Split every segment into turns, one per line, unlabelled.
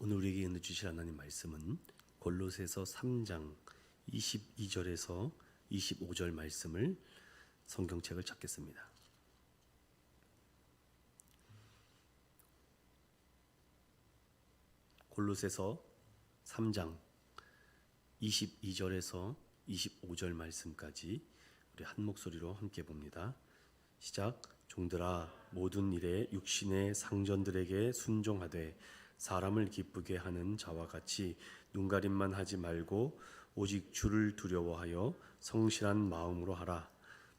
오늘 우리에게 은혜 주실 하나님 말씀은 골로새서 3장 22절에서 25절 말씀을 성경책을 찾겠습니다. 골로새서 3장 22절에서 25절 말씀까지 우리 한 목소리로 함께 봅니다. 시작. 종들아, 모든 일에 육신의 상전들에게 순종하되 사람을 기쁘게 하는 자와 같이 눈가림만 하지 말고 오직 주를 두려워하여 성실한 마음으로 하라.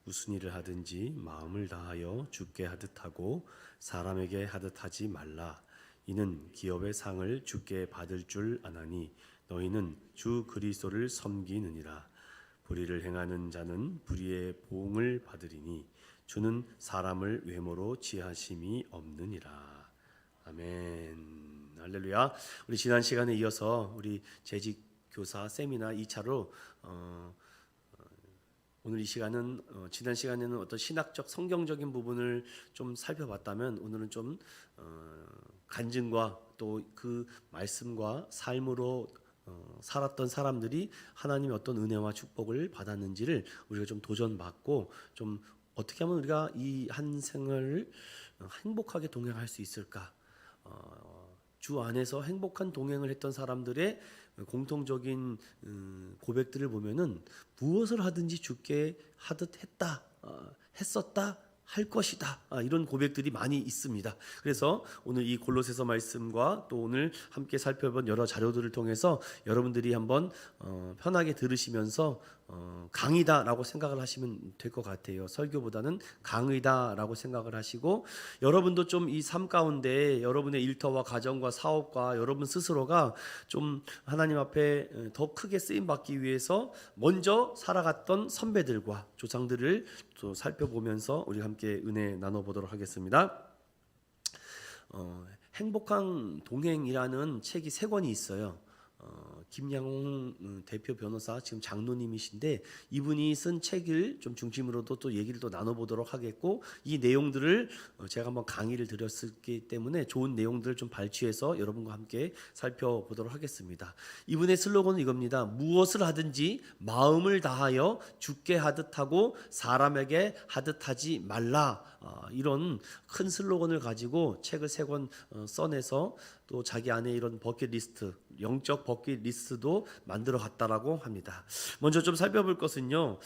무슨 일을 하든지 마음을 다하여 주께 하듯 하고 사람에게 하듯 하지 말라. 이는 기업의 상을 주께 받을 줄 아나니 너희는 주 그리스도를 섬기느니라. 불의를 행하는 자는 불의의 보응을 받으리니 주는 사람을 외모로 취하심이 없느니라. 아멘. 할렐루야. 우리 지난 시간에 이어서 우리 재직 교사 세미나 2차로 오늘 이 시간은 지난 시간에는 어떤 신학적 성경적인 부분을 좀 살펴봤다면 오늘은 좀 간증과 또 그 말씀과 삶으로 살았던 사람들이 하나님의 어떤 은혜와 축복을 받았는지를 우리가 좀 도전받고 좀 어떻게 하면 우리가 이 한 생을 행복하게 동행할 수 있을까? 주 안에서 행복한 동행을 했던 사람들의 공통적인 고백들을 보면은 무엇을 하든지 주께 하듯 했다, 했었다, 할 것이다, 이런 고백들이 많이 있습니다. 그래서 오늘 이 골로새서 말씀과 또 오늘 함께 살펴본 여러 자료들을 통해서 여러분들이 한번 편하게 들으시면서 강의다라고 생각을 하시면 될 것 같아요. 설교보다는 강의다라고 생각을 하시고, 여러분도 좀 이 삶 가운데 여러분의 일터와 가정과 사업과 여러분 스스로가 좀 하나님 앞에 더 크게 쓰임 받기 위해서 먼저 살아갔던 선배들과 조상들을 또 살펴보면서 우리 함께 은혜 나눠보도록 하겠습니다. 행복한 동행이라는 책이 3권이 있어요. 김양홍 대표 변호사, 지금 장로님이신데 이분이 쓴 책을 좀 중심으로도 또 얘기를 또 나눠보도록 하겠고, 이 내용들을 제가 한번 강의를 드렸기 때문에 좋은 내용들을 좀 발췌해서 여러분과 함께 살펴보도록 하겠습니다. 이분의 슬로건은 이겁니다. 무엇을 하든지 마음을 다하여 주께 하듯 하고 사람에게 하듯 하지 말라. 이런 큰 슬로건을 가지고 책을 3권 써내서 또 자기 안에 이런 버킷리스트, 영적 버킷리스트도 만들어 갔다라고 합니다. 먼저 좀 살펴볼 것은요,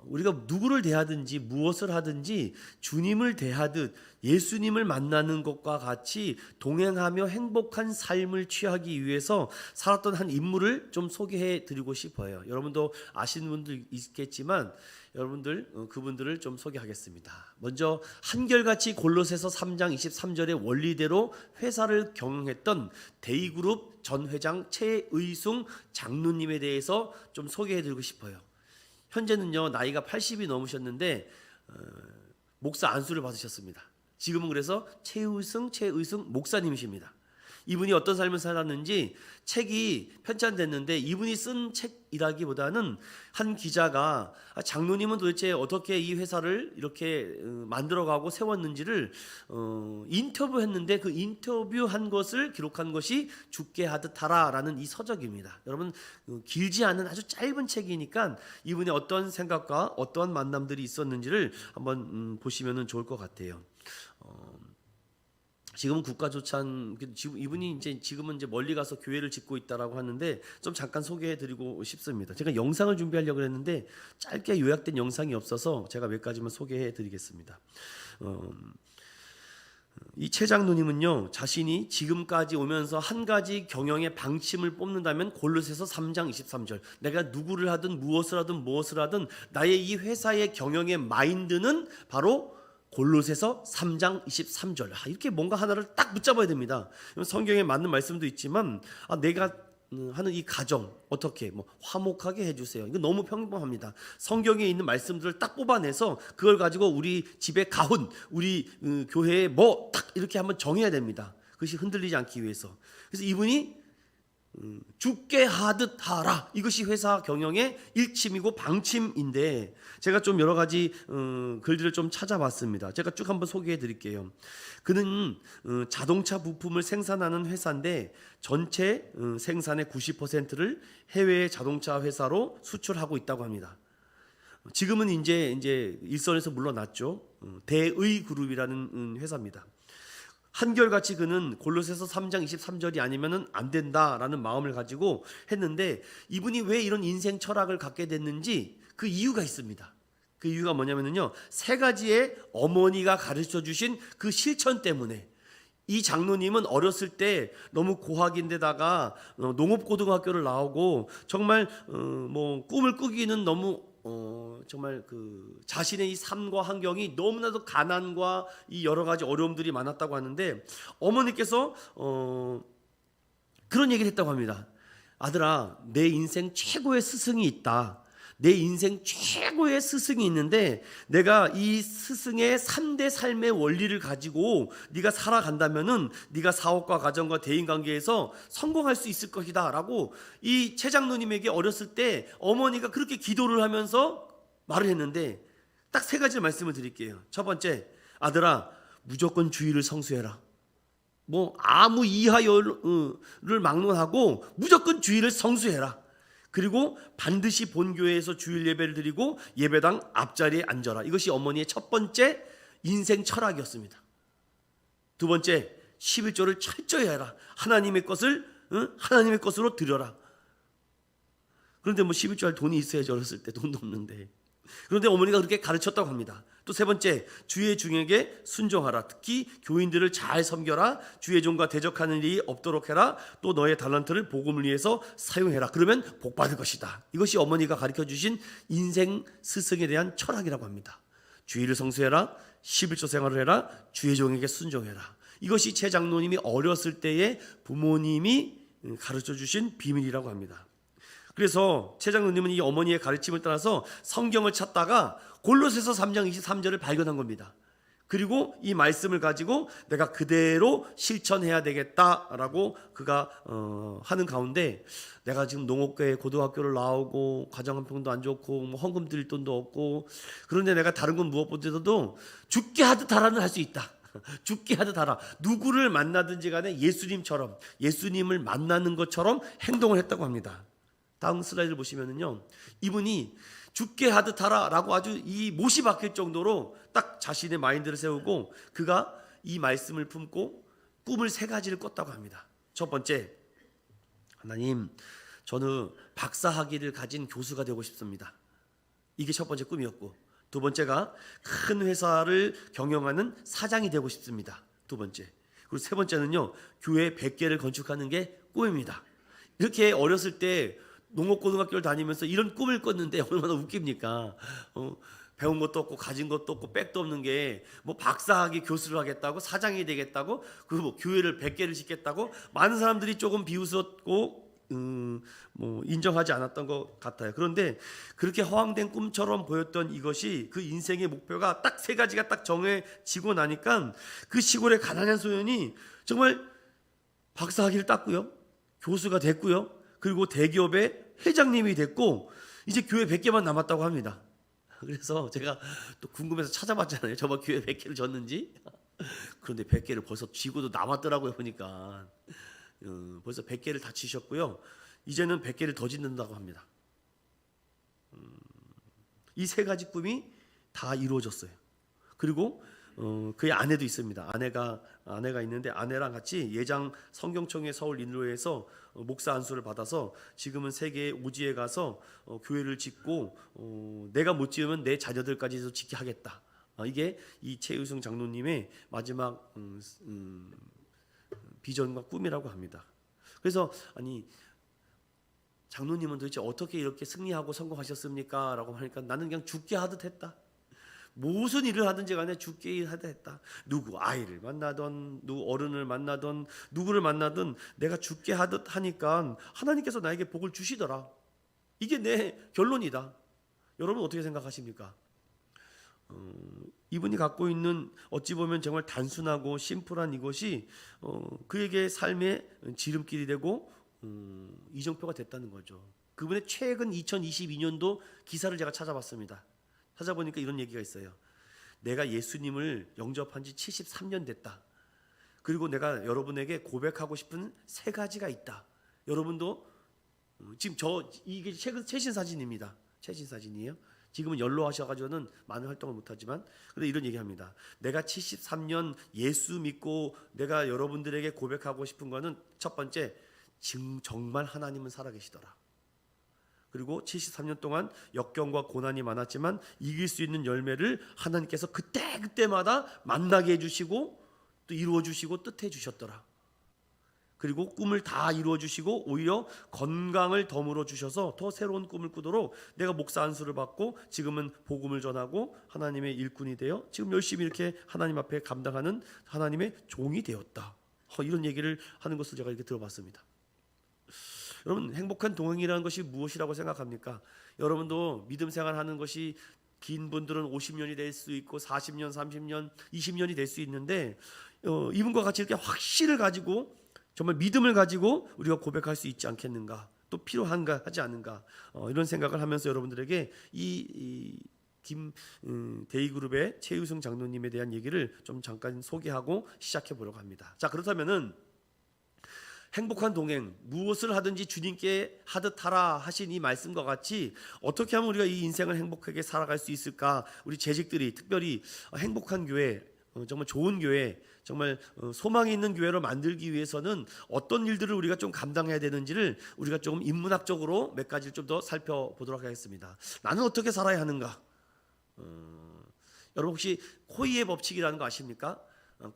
우리가 누구를 대하든지 무엇을 하든지 주님을 대하듯 예수님을 만나는 것과 같이 동행하며 행복한 삶을 취하기 위해서 살았던 한 인물을 좀 소개해 드리고 싶어요. 여러분도 아시는 분들 있겠지만 여러분들 그분들을 좀 소개하겠습니다. 먼저 한결같이 골로새서 3장 23절의 원리대로 회사를 경영했던 데이그룹 전 회장 최의숭 장로님에 대해서 좀 소개해드리고 싶어요. 현재는요 나이가 80이 넘으셨는데 목사 안수를 받으셨습니다. 지금은 그래서 최의숭 목사님이십니다. 이분이 어떤 삶을 살았는지 책이 편찬됐는데, 이분이 쓴 책이라기보다는 한 기자가 장로님은 도대체 어떻게 이 회사를 이렇게 만들어가고 세웠는지를 인터뷰했는데, 그 인터뷰한 것을 기록한 것이 주께 하듯 하라라는 이 서적입니다. 여러분, 길지 않은 아주 짧은 책이니까 이분의 어떤 생각과 어떠한 만남들이 있었는지를 한번 보시면 좋을 것 같아요. 지금은 국가조찬, 이분이 지금은 멀리 가서 교회를 짓고 있다라고 하는데 좀 잠깐 소개해드리고 싶습니다. 제가 영상을 준비하려고 했는데 짧게 요약된 영상이 없어서 제가 몇 가지만 소개해드리겠습니다. 이 최 장로님은요 자신이 지금까지 오면서 한 가지 경영의 방침을 뽑는다면 골로새서 3장 23절, 내가 누구를 하든 무엇을 하든 나의 이 회사의 경영의 마인드는 바로 골로새서 3장 23절. 이렇게 뭔가 하나를 딱 붙잡아야 됩니다. 성경에 맞는 말씀도 있지만 내가 하는 이 가정 어떻게 화목하게 해주세요. 이거 너무 평범합니다. 성경에 있는 말씀들을 딱 뽑아내서 그걸 가지고 우리 집의 가훈, 우리 교회에 딱 이렇게 한번 정해야 됩니다. 그것이 흔들리지 않기 위해서. 그래서 이분이 죽게 하듯 하라. 이것이 회사 경영의 일침이고 방침인데 제가 좀 여러 가지 글들을 좀 찾아봤습니다. 제가 쭉 한번 소개해 드릴게요. 그는 자동차 부품을 생산하는 회사인데 전체 생산의 90%를 해외 자동차 회사로 수출하고 있다고 합니다. 지금은 이제 일선에서 물러났죠. 대의그룹이라는 회사입니다. 한결같이 그는 골로새서 3장 23절이 아니면은 안 된다라는 마음을 가지고 했는데 이분이 왜 이런 인생 철학을 갖게 됐는지 그 이유가 있습니다. 그 이유가 뭐냐면요, 세 가지의 어머니가 가르쳐 주신 그 실천 때문에. 이 장로님은 어렸을 때 너무 고학인데다가 농업고등학교를 나오고 정말 뭐 꿈을 꾸기는 너무 정말 그 자신의 이 삶과 환경이 너무나도 가난과 이 여러 가지 어려움들이 많았다고 하는데 어머니께서 그런 얘기를 했다고 합니다. 아들아, 내 인생 최고의 스승이 있다. 내 인생 최고의 스승이 있는데 내가 이 스승의 3대 삶의 원리를 가지고 네가 살아간다면은 네가 사업과 가정과 대인관계에서 성공할 수 있을 것이다 라고 이 최장로님에게 어렸을 때 어머니가 그렇게 기도를 하면서 말을 했는데 딱 세 가지 말씀을 드릴게요. 첫 번째, 아들아, 무조건 주의를 성수해라. 뭐 아무 이하여를 막론하고 무조건 주의를 성수해라. 그리고 반드시 본교회에서 주일 예배를 드리고 예배당 앞자리에 앉아라. 이것이 어머니의 첫 번째 인생 철학이었습니다. 두 번째, 11조를 철저히 해라. 하나님의 것을 하나님의 것으로 드려라. 그런데 뭐 11조 할 돈이 있어야지. 어렸을 때 돈도 없는데. 그런데 어머니가 그렇게 가르쳤다고 합니다. 또 세 번째, 주의 종에게 순종하라. 특히 교인들을 잘 섬겨라. 주의 종과 대적하는 일이 없도록 해라. 또 너의 달란트를 복음을 위해서 사용해라. 그러면 복 받을 것이다. 이것이 어머니가 가르쳐 주신 인생 스승에 대한 철학이라고 합니다. 주의를 성수해라. 11조 생활을 해라. 주의 종에게 순종해라. 이것이 최 장로님이 어렸을 때의 부모님이 가르쳐 주신 비밀이라고 합니다. 그래서 최 장로님은 이 어머니의 가르침을 따라서 성경을 찾다가 골로새서 3장 23절을 발견한 겁니다. 그리고 이 말씀을 가지고 내가 그대로 실천해야 되겠다라고 그가 하는 가운데 내가 지금 농업계 고등학교를 나오고 가정 형편도 안 좋고 뭐 헌금 드릴 돈도 없고 그런데 내가 다른 건 무엇보다도 죽게 하듯 하라는 할 수 있다. 죽게 하듯 하라. 누구를 만나든지 간에 예수님처럼 예수님을 만나는 것처럼 행동을 했다고 합니다. 다음 슬라이드를 보시면은요, 이분이 죽게 하듯 하라라고 아주 이 못이 박힐 정도로 딱 자신의 마인드를 세우고 그가 이 말씀을 품고 꿈을 세 가지를 꿨다고 합니다. 첫 번째, 하나님, 저는 박사학위를 가진 교수가 되고 싶습니다. 이게 첫 번째 꿈이었고, 두 번째가 큰 회사를 경영하는 사장이 되고 싶습니다. 두 번째. 그리고 세 번째는요, 교회 100개를 건축하는 게 꿈입니다. 이렇게 어렸을 때 농업고등학교를 다니면서 이런 꿈을 꿨는데 얼마나 웃깁니까? 배운 것도 없고 가진 것도 없고 백도 없는 게 뭐 박사학위 교수를 하겠다고 사장이 되겠다고 그리고 뭐 교회를 100개를 짓겠다고 많은 사람들이 조금 비웃었고 뭐 인정하지 않았던 것 같아요. 그런데 그렇게 허황된 꿈처럼 보였던 이것이 그 인생의 목표가 딱 세 가지가 딱 정해지고 나니까 그 시골의 가난한 소년이 정말 박사학위를 땄고요, 교수가 됐고요, 그리고 대기업의 회장님이 됐고 이제 교회 100개만 남았다고 합니다. 그래서 제가 또 궁금해서 찾아봤잖아요. 저만 교회 100개를 졌는지. 그런데 100개를 벌써 쥐고도 남았더라고요. 보니까 벌써 100개를 다 치셨고요. 이제는 100개를 더 짓는다고 합니다. 이 세 가지 꿈이 다 이루어졌어요. 그리고 그의 아내도 있습니다. 아내가 있는데 아내랑 같이 예장 성경청회 서울 인로에서 목사 안수를 받아서 지금은 세계 오지에 가서 교회를 짓고 내가 못 지으면 내 자녀들까지도 짓게 하겠다. 이게 이 최유승 장로님의 마지막 비전과 꿈이라고 합니다. 그래서 아니 장로님은 도대체 어떻게 이렇게 승리하고 성공하셨습니까? 라고 하니까 나는 그냥 죽게 하듯 했다. 무슨 일을 하든지 간에 죽게 하듯 했다. 누구 아이를 만나던 누구 어른을 만나던 누구를 만나든 내가 죽게 하듯 하니까 하나님께서 나에게 복을 주시더라. 이게 내 결론이다. 여러분 어떻게 생각하십니까? 이분이 갖고 있는 어찌 보면 정말 단순하고 심플한 이것이 그에게 삶의 지름길이 되고 이정표가 됐다는 거죠. 그분의 최근 2022년도 기사를 제가 찾아봤습니다. 찾아보니까 이런 얘기가 있어요. 내가 예수님을 영접한 지 73년 됐다. 그리고 내가 여러분에게 고백하고 싶은 세 가지가 있다. 여러분도 지금 이게 최신 사진입니다. 최신 사진이에요. 지금은 연로하셔가지고는 많은 활동을 못하지만 그런데 이런 얘기합니다. 내가 73년 예수 믿고 내가 여러분들에게 고백하고 싶은 거는 첫 번째, 정말 하나님은 살아계시더라. 그리고 73년 동안 역경과 고난이 많았지만 이길 수 있는 열매를 하나님께서 그때마다 만나게 해주시고 또 이루어주시고 뜻해 주셨더라. 그리고 꿈을 다 이루어 주시고 오히려 건강을 덤으로 주셔서 더 새로운 꿈을 꾸도록 내가 목사 안수를 받고 지금은 복음을 전하고 하나님의 일꾼이 되어 지금 열심히 이렇게 하나님 앞에 감당하는 하나님의 종이 되었다. 이런 얘기를 하는 것을 제가 이렇게 들어봤습니다. 여러분, 행복한 동행이라는 것이 무엇이라고 생각합니까? 여러분도 믿음 생활하는 것이 긴 분들은 50년이 될 수 있고 40년, 30년, 20년이 될 수 있는데 이분과 같이 이렇게 확신을 가지고 정말 믿음을 가지고 우리가 고백할 수 있지 않겠는가, 또 필요한가 하지 않은가, 이런 생각을 하면서 여러분들에게 이 데이그룹의 최유승 장로님에 대한 얘기를 좀 잠깐 소개하고 시작해 보려고 합니다. 자, 그렇다면은 행복한 동행, 무엇을 하든지 주님께 하듯 하라 하신 이 말씀과 같이 어떻게 하면 우리가 이 인생을 행복하게 살아갈 수 있을까? 우리 재직들이 특별히 행복한 교회, 정말 좋은 교회, 정말 소망이 있는 교회로 만들기 위해서는 어떤 일들을 우리가 좀 감당해야 되는지를 우리가 좀 인문학적으로 몇 가지를 좀 더 살펴보도록 하겠습니다. 나는 어떻게 살아야 하는가? 여러분 혹시 코이의 법칙이라는 거 아십니까?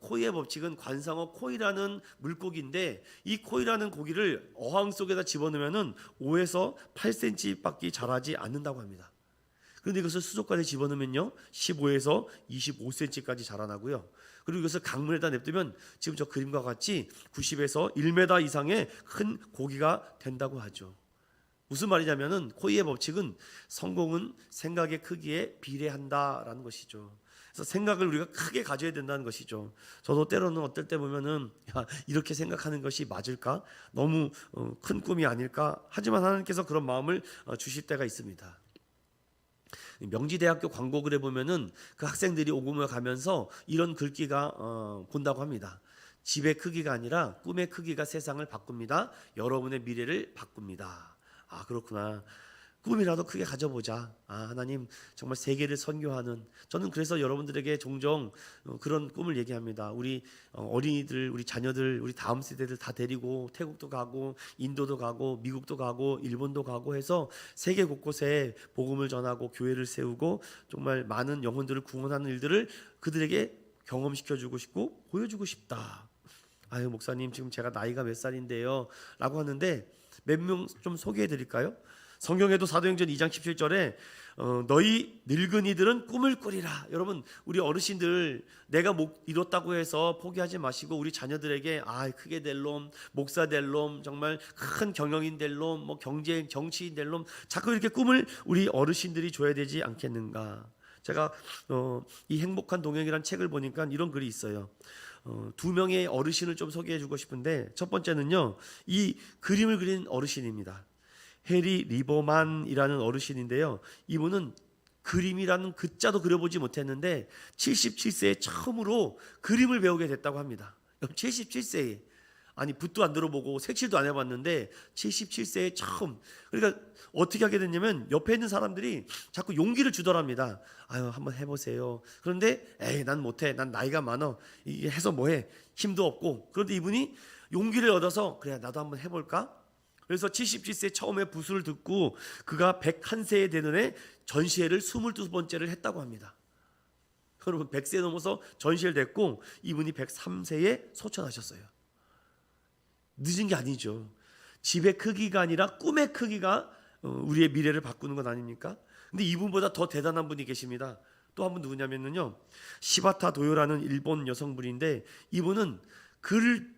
코이의 법칙은 관상어 코이라는 물고기인데 이 코이라는 고기를 어항 속에다 집어넣으면 5에서 8cm밖에 자라지 않는다고 합니다. 그런데 이것을 수족관에 집어넣으면요 15에서 25cm까지 자라나고요. 그리고 이것을 강물에다 냅두면 지금 저 그림과 같이 90에서 1m 이상의 큰 고기가 된다고 하죠. 무슨 말이냐면은 코이의 법칙은 성공은 생각의 크기에 비례한다라는 것이죠. 그래서 생각을 우리가 크게 가져야 된다는 것이죠. 저도 때로는 어떨 때 보면은 이렇게 생각하는 것이 맞을까? 너무 큰 꿈이 아닐까? 하지만 하나님께서 그런 마음을 주실 때가 있습니다. 명지대학교 광고글에 보면은 그 학생들이 오금을 가면서 이런 글귀가 본다고 합니다. 집의 크기가 아니라 꿈의 크기가 세상을 바꿉니다. 여러분의 미래를 바꿉니다. 아, 그렇구나. 꿈이라도 크게 가져보자. 하나님 정말 세계를 선교하는, 저는 그래서 여러분들에게 종종 그런 꿈을 얘기합니다. 우리 어린이들, 우리 자녀들, 우리 다음 세대들 다 데리고 태국도 가고 인도도 가고 미국도 가고 일본도 가고 해서 세계 곳곳에 복음을 전하고 교회를 세우고 정말 많은 영혼들을 구원하는 일들을 그들에게 경험시켜주고 싶고 보여주고 싶다. 아유, 목사님 지금 제가 나이가 몇 살인데요 라고 하는데 몇 명 좀 소개해 드릴까요? 성경에도 사도행전 2장 17절에 너희 늙은이들은 꿈을 꾸리라. 여러분, 우리 어르신들 내가 목 이뤘다고 해서 포기하지 마시고 우리 자녀들에게 크게 될 놈, 목사 될 놈, 정말 큰 경영인 될 놈, 뭐 정치인 될 놈, 자꾸 이렇게 꿈을 우리 어르신들이 줘야 되지 않겠는가. 제가 이 행복한 동행이라는 책을 보니까 이런 글이 있어요. 두 명의 어르신을 좀 소개해 주고 싶은데 첫 번째는요, 이 그림을 그린 어르신입니다. 해리 리버만이라는 어르신인데요. 이분은 그림이라는 글자도 그려보지 못했는데 77세에 처음으로 그림을 배우게 됐다고 합니다. 77세에 아니 붓도 안 들어보고 색칠도 안 해봤는데 77세에 처음. 그러니까 어떻게 하게 됐냐면 옆에 있는 사람들이 자꾸 용기를 주더랍니다. 한번 해보세요. 그런데 난 못해. 난 나이가 많아. 이게 해서 뭐해. 힘도 없고. 그런데 이분이 용기를 얻어서 그래 나도 한번 해볼까? 그래서 77세 처음에 부수를 듣고 그가 101세에 되는 해 전시회를 22번째를 했다고 합니다. 여러분 100세 넘어서 전시회를 됐고 이분이 103세에 소천하셨어요. 늦은 게 아니죠. 집의 크기가 아니라 꿈의 크기가 우리의 미래를 바꾸는 것 아닙니까? 근데 이분보다 더 대단한 분이 계십니다. 또 한 분 누구냐면요, 시바타 도요라는 일본 여성분인데 이분은 글을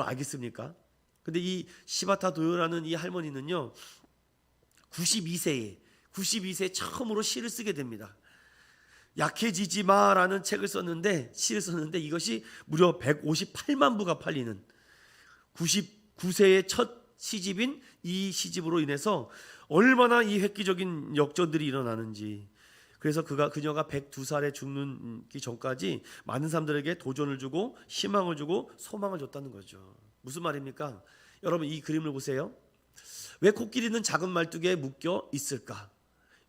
알겠습니까? 근데 이 시바타 도요라는 이 할머니는요 92세에 처음으로 시를 쓰게 됩니다. 약해지지 마라는 시를 썼는데 이것이 무려 158만 부가 팔리는, 구세의 첫 시집인 이 시집으로 인해서 얼마나 이 획기적인 역전들이 일어나는지. 그래서 그녀가 102살에 죽기 전까지 많은 사람들에게 도전을 주고 희망을 주고 소망을 줬다는 거죠. 무슨 말입니까? 여러분 이 그림을 보세요. 왜 코끼리는 작은 말뚝에 묶여 있을까?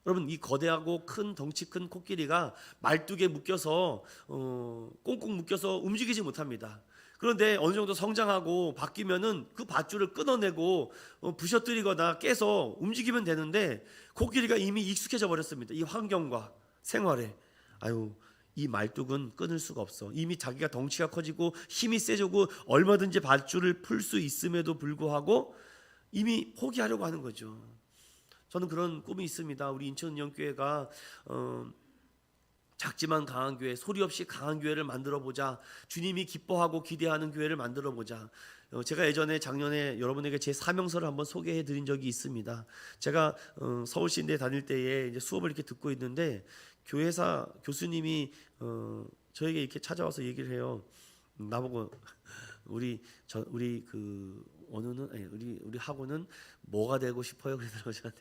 여러분 이 거대하고 큰 덩치 큰 코끼리가 말뚝에 묶여서 꽁꽁 묶여서 움직이지 못합니다. 그런데 어느 정도 성장하고 바뀌면은 그 밧줄을 끊어내고 부셔뜨리거나 깨서 움직이면 되는데 코끼리가 이미 익숙해져 버렸습니다. 이 환경과 생활에. 이 말뚝은 끊을 수가 없어. 이미 자기가 덩치가 커지고 힘이 세지고 얼마든지 밧줄을 풀 수 있음에도 불구하고 이미 포기하려고 하는 거죠. 저는 그런 꿈이 있습니다. 우리 인천은영교회가 작지만 강한 교회, 소리 없이 강한 교회를 만들어 보자. 주님이 기뻐하고 기대하는 교회를 만들어 보자. 제가 예전에 작년에 여러분에게 제 사명서를 한번 소개해 드린 적이 있습니다. 제가 서울시인대 다닐 때에 이제 수업을 이렇게 듣고 있는데 교회사 교수님이 저에게 이렇게 찾아와서 얘기를 해요. 나보고 우리 학우는 뭐가 되고 싶어요? 그러더라고요. 저한테.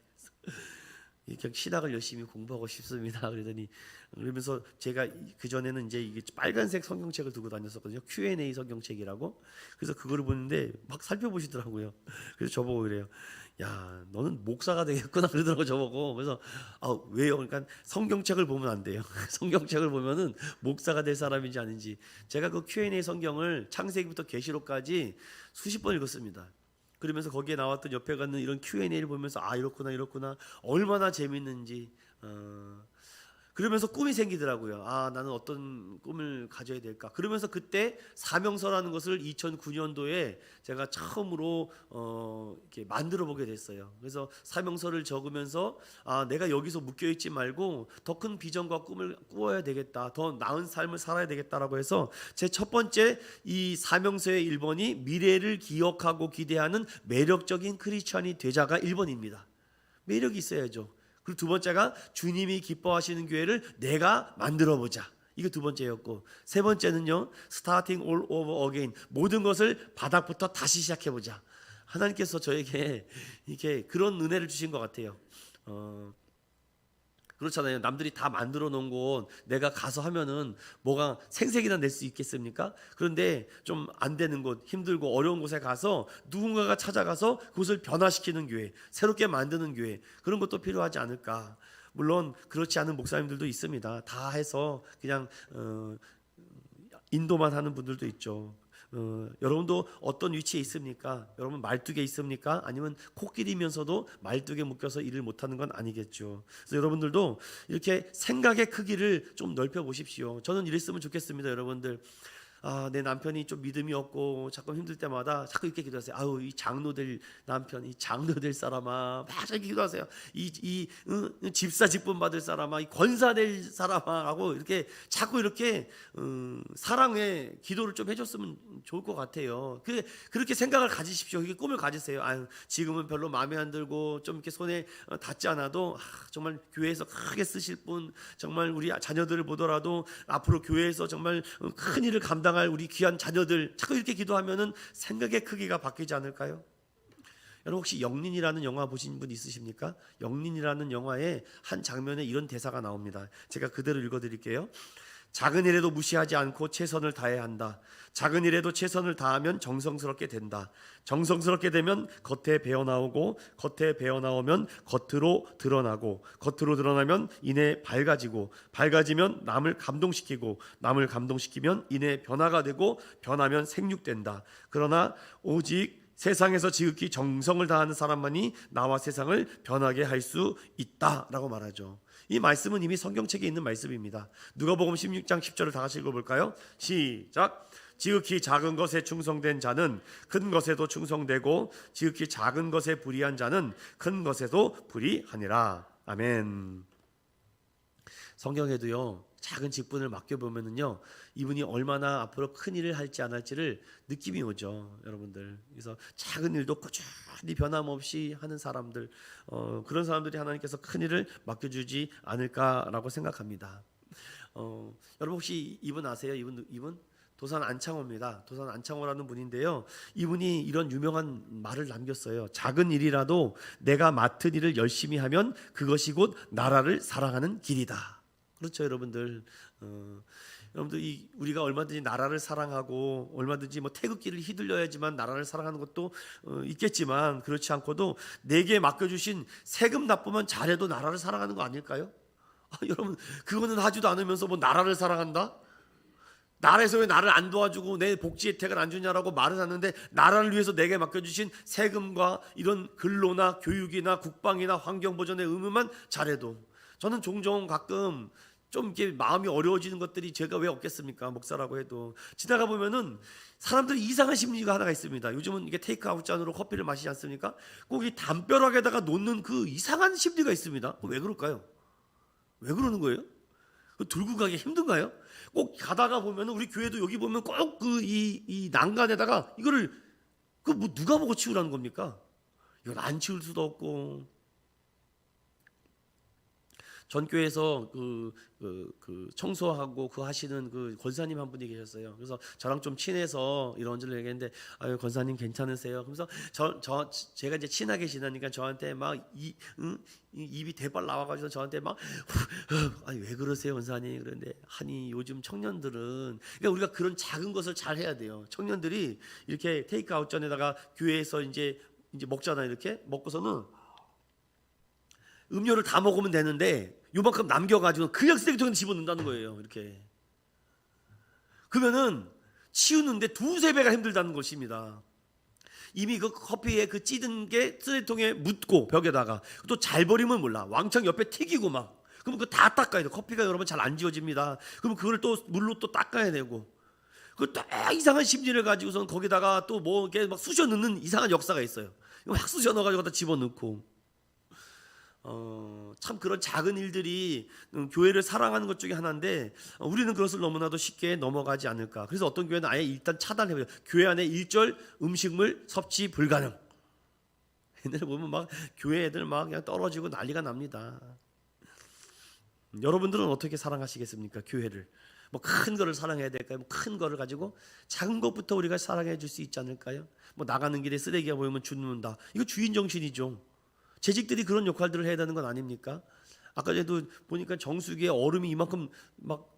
이렇게 신학을 열심히 공부하고 싶습니다. 그러면서 제가 그 전에는 이제 이게 빨간색 성경책을 두고 다녔었거든요. Q&A 성경책이라고. 그래서 그거를 보는데 막 살펴보시더라고요. 그래서 저보고 그래요. 야, 너는 목사가 되겠구나 그러더라고 저보고. 그래서 왜요? 그러니까 성경책을 보면 안 돼요. 성경책을 보면은 목사가 될 사람인지 아닌지. 제가 그 Q&A 성경을 창세기부터 계시록까지 수십 번 읽었습니다. 그러면서 거기에 나왔던 옆에 가는 이런 Q&A를 보면서 이렇구나 얼마나 재밌는지. 그러면서 꿈이 생기더라고요. 나는 어떤 꿈을 가져야 될까. 그러면서 그때 사명서라는 것을 2009년도에 제가 처음으로 이렇게 만들어 보게 됐어요. 그래서 사명서를 적으면서 내가 여기서 묶여 있지 말고 더 큰 비전과 꿈을 꾸어야 되겠다. 더 나은 삶을 살아야 되겠다라고 해서 제 첫 번째 이 사명서의 1번이 미래를 기억하고 기대하는 매력적인 크리스천이 되자가 1번입니다. 매력이 있어야죠. 그리고 두 번째가 주님이 기뻐하시는 교회를 내가 만들어보자. 이거 두 번째였고, 세 번째는요, starting all over again. 모든 것을 바닥부터 다시 시작해보자. 하나님께서 저에게 이렇게 그런 은혜를 주신 것 같아요. 그렇잖아요. 남들이 다 만들어 놓은 곳 내가 가서 하면은 뭐가 생색이나 낼 수 있겠습니까? 그런데 좀 안 되는 곳, 힘들고 어려운 곳에 가서 누군가가 찾아가서 그곳을 변화시키는 교회, 새롭게 만드는 교회, 그런 것도 필요하지 않을까. 물론 그렇지 않은 목사님들도 있습니다. 다 해서 그냥 인도만 하는 분들도 있죠. 여러분도 어떤 위치에 있습니까? 여러분 말뚝에 있습니까? 아니면 코끼리면서도 말뚝에 묶여서 일을 못하는 건 아니겠죠. 그래서 여러분들도 이렇게 생각의 크기를 좀 넓혀 보십시오. 저는 이랬으면 좋겠습니다. 여러분들 내 남편이 좀 믿음이 없고 자꾸 힘들 때마다 자꾸 이렇게 기도하세요. 이 장로 될 남편, 이 장로 될 사람아, 막 이렇게 기도하세요. 집사 직분 받을 사람아, 이 권사 될 사람아 하고 이렇게 자꾸 이렇게 사랑의 기도를 좀 해줬으면 좋을 것 같아요. 그렇게 생각을 가지십시오. 이게 꿈을 가지세요. 지금은 별로 마음에 안 들고 좀 이렇게 손에 닿지 않아도 정말 교회에서 크게 쓰실 분, 정말 우리 자녀들을 보더라도 앞으로 교회에서 정말 큰 일을 감당할 우리 귀한 자녀들, 자꾸 이렇게 기도하면은 생각의 크기가 바뀌지 않을까요? 여러분 혹시 영린이라는 영화 보신 분 있으십니까? 영린이라는 영화의 한 장면에 이런 대사가 나옵니다. 제가 그대로 읽어드릴게요. 작은 일에도 무시하지 않고 최선을 다해야 한다. 작은 일에도 최선을 다하면 정성스럽게 된다. 정성스럽게 되면 겉에 배어나오고, 겉에 배어나오면 겉으로 드러나고, 겉으로 드러나면 이내 밝아지고, 밝아지면 남을 감동시키고, 남을 감동시키면 이내 변화가 되고, 변하면 생육된다. 그러나 오직 세상에서 지극히 정성을 다하는 사람만이 나와 세상을 변하게 할 수 있다라고 말하죠. 이 말씀은 이미 성경책에 있는 말씀입니다. 누가복음 16장 10절을 다 같이 읽어볼까요? 시작. 지극히 작은 것에 충성된 자는 큰 것에도 충성되고 지극히 작은 것에 불의한 자는 큰 것에도 불의하니라. 아멘. 성경에도요, 작은 직분을 맡겨보면은요, 이분이 얼마나 앞으로 큰 일을 할지 안 할지를 느낌이 오죠, 여러분들. 그래서 작은 일도 꾸준히 변함없이 하는 사람들, 그런 사람들이 하나님께서 큰 일을 맡겨주지 않을까라고 생각합니다. 여러분 혹시 이분 아세요? 이분 도산 안창호입니다. 도산 안창호라는 분인데요. 이분이 이런 유명한 말을 남겼어요. 작은 일이라도 내가 맡은 일을 열심히 하면 그것이 곧 나라를 사랑하는 길이다. 그렇죠, 여러분들. 여러분들 우리가 얼마든지 나라를 사랑하고 얼마든지 뭐 태극기를 휘둘려야지만 나라를 사랑하는 것도 있겠지만 그렇지 않고도 내게 맡겨주신 세금 납부만 잘해도 나라를 사랑하는 거 아닐까요? 여러분 그거는 하지도 않으면서 뭐 나라를 사랑한다? 나라에서 왜 나를 안 도와주고 내 복지 혜택을 안 주냐라고 말을 하는데 나라를 위해서 내게 맡겨주신 세금과 이런 근로나 교육이나 국방이나 환경보전의 의무만 잘해도 저는 종종 가끔 좀 이렇게 마음이 어려워지는 것들이 제가 왜 없겠습니까? 목사라고 해도 지나가 보면은 사람들이 이상한 심리가 하나가 있습니다. 요즘은 이게 테이크아웃 잔으로 커피를 마시지 않습니까? 꼭 이 담벼락에다가 놓는 그 이상한 심리가 있습니다. 왜 그럴까요? 왜 그러는 거예요? 들고 가기 힘든가요? 꼭 가다가 보면은 우리 교회도 여기 보면 꼭 그 이 난간에다가 이거를 그 뭐 누가 보고 치우라는 겁니까? 이건 안 치울 수도 없고. 전 교회에서 그 청소하고 그 하시는 그 권사님 한 분이 계셨어요. 그래서 저랑 좀 친해서 이런저런 얘기했는데 아유 권사님 괜찮으세요? 그래서 제가 이제 친하게 지내니까 저한테 막 입이 대발 나와가지고 저한테 막 아니 왜 그러세요 권사님? 그런데 아니 요즘 청년들은 그러니까 우리가 그런 작은 것을 잘 해야 돼요. 청년들이 이렇게 테이크아웃 전에다가 교회에서 이제 먹잖아요. 이렇게 먹고서는 음료를 다 먹으면 되는데 요만큼 남겨가지고 그냥 쓰레기통에 집어넣는다는 거예요. 이렇게 그러면은 치우는데 두세 배가 힘들다는 것입니다. 이미 그 커피에 그 찌든 게 쓰레기통에 묻고 벽에다가 또 잘 버리면 몰라 왕창 옆에 튀기고 막 그러면 그거 다 닦아야 돼. 커피가 여러분 잘 안 지워집니다. 그러면 그걸 또 물로 또 닦아야 되고 그 또 이상한 심리를 가지고선 거기다가 또 뭐 이렇게 막 쑤셔 넣는 이상한 역사가 있어요. 막 쑤셔 넣어가지고 다 집어넣고 참 그런 작은 일들이 교회를 사랑하는 것 중에 하나인데 우리는 그것을 너무나도 쉽게 넘어가지 않을까. 그래서 어떤 교회는 아예 일단 차단해요. 교회 안에 일절 음식물 섭취 불가능. 옛날에 보면 막 교회 애들 막 그냥 떨어지고 난리가 납니다. 여러분들은 어떻게 사랑하시겠습니까? 교회를 뭐 큰 거를 사랑해야 될까요? 뭐 큰 거를 가지고 작은 것부터 우리가 사랑해 줄 수 있지 않을까요? 뭐 나가는 길에 쓰레기가 보이면 줍는다. 이거 주인 정신이죠. 재직들이 그런 역할들을 해야 되는 건 아닙니까? 아까 전에도 보니까 정수기에 얼음이 이만큼 막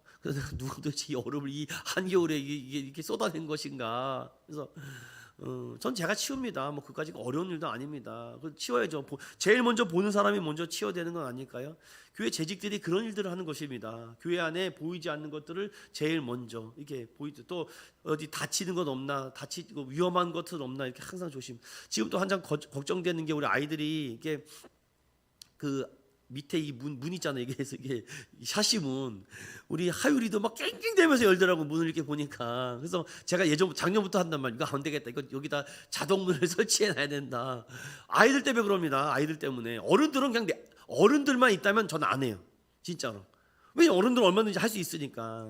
누가 도대체 이 얼음을 이 한겨울에 이게 쏟아낸 것인가? 그래서 전 제가 치웁니다. 뭐 그까지 어려운 일도 아닙니다. 그 치워야죠. 제일 먼저 보는 사람이 먼저 치워야 되는 건 아닐까요? 교회 재직들이 그런 일들을 하는 것입니다. 교회 안에 보이지 않는 것들을 제일 먼저 이렇게 보이죠. 또 어디 다치는 것 없나, 다치고 위험한 것은 없나 이렇게 항상 조심. 지금 또 한장 걱정되는 게 우리 아이들이 이게 그 밑에 이 문 있잖아요. 이게 샤시 문. 우리 하율이도 막 깽깽대면서 열더라고 문을 이렇게 보니까. 그래서 제가 작년부터 한단 말이에요. 이거 안 되겠다. 이거 여기다 자동문을 설치해 놔야 된다. 아이들 때문에 그럽니다. 아이들 때문에. 어른들은 그냥 어른들만 있다면 저는 안 해요. 진짜로. 왜 어른들은 얼마든지 할 수 있으니까.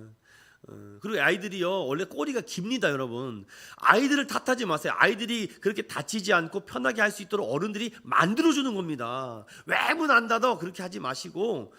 그리고 아이들이요 원래 꼬리가 깁니다 여러분. 아이들을 탓하지 마세요. 아이들이 그렇게 다치지 않고 편하게 할 수 있도록 어른들이 만들어주는 겁니다. 왜 문 안 닫아 그렇게 하지 마시고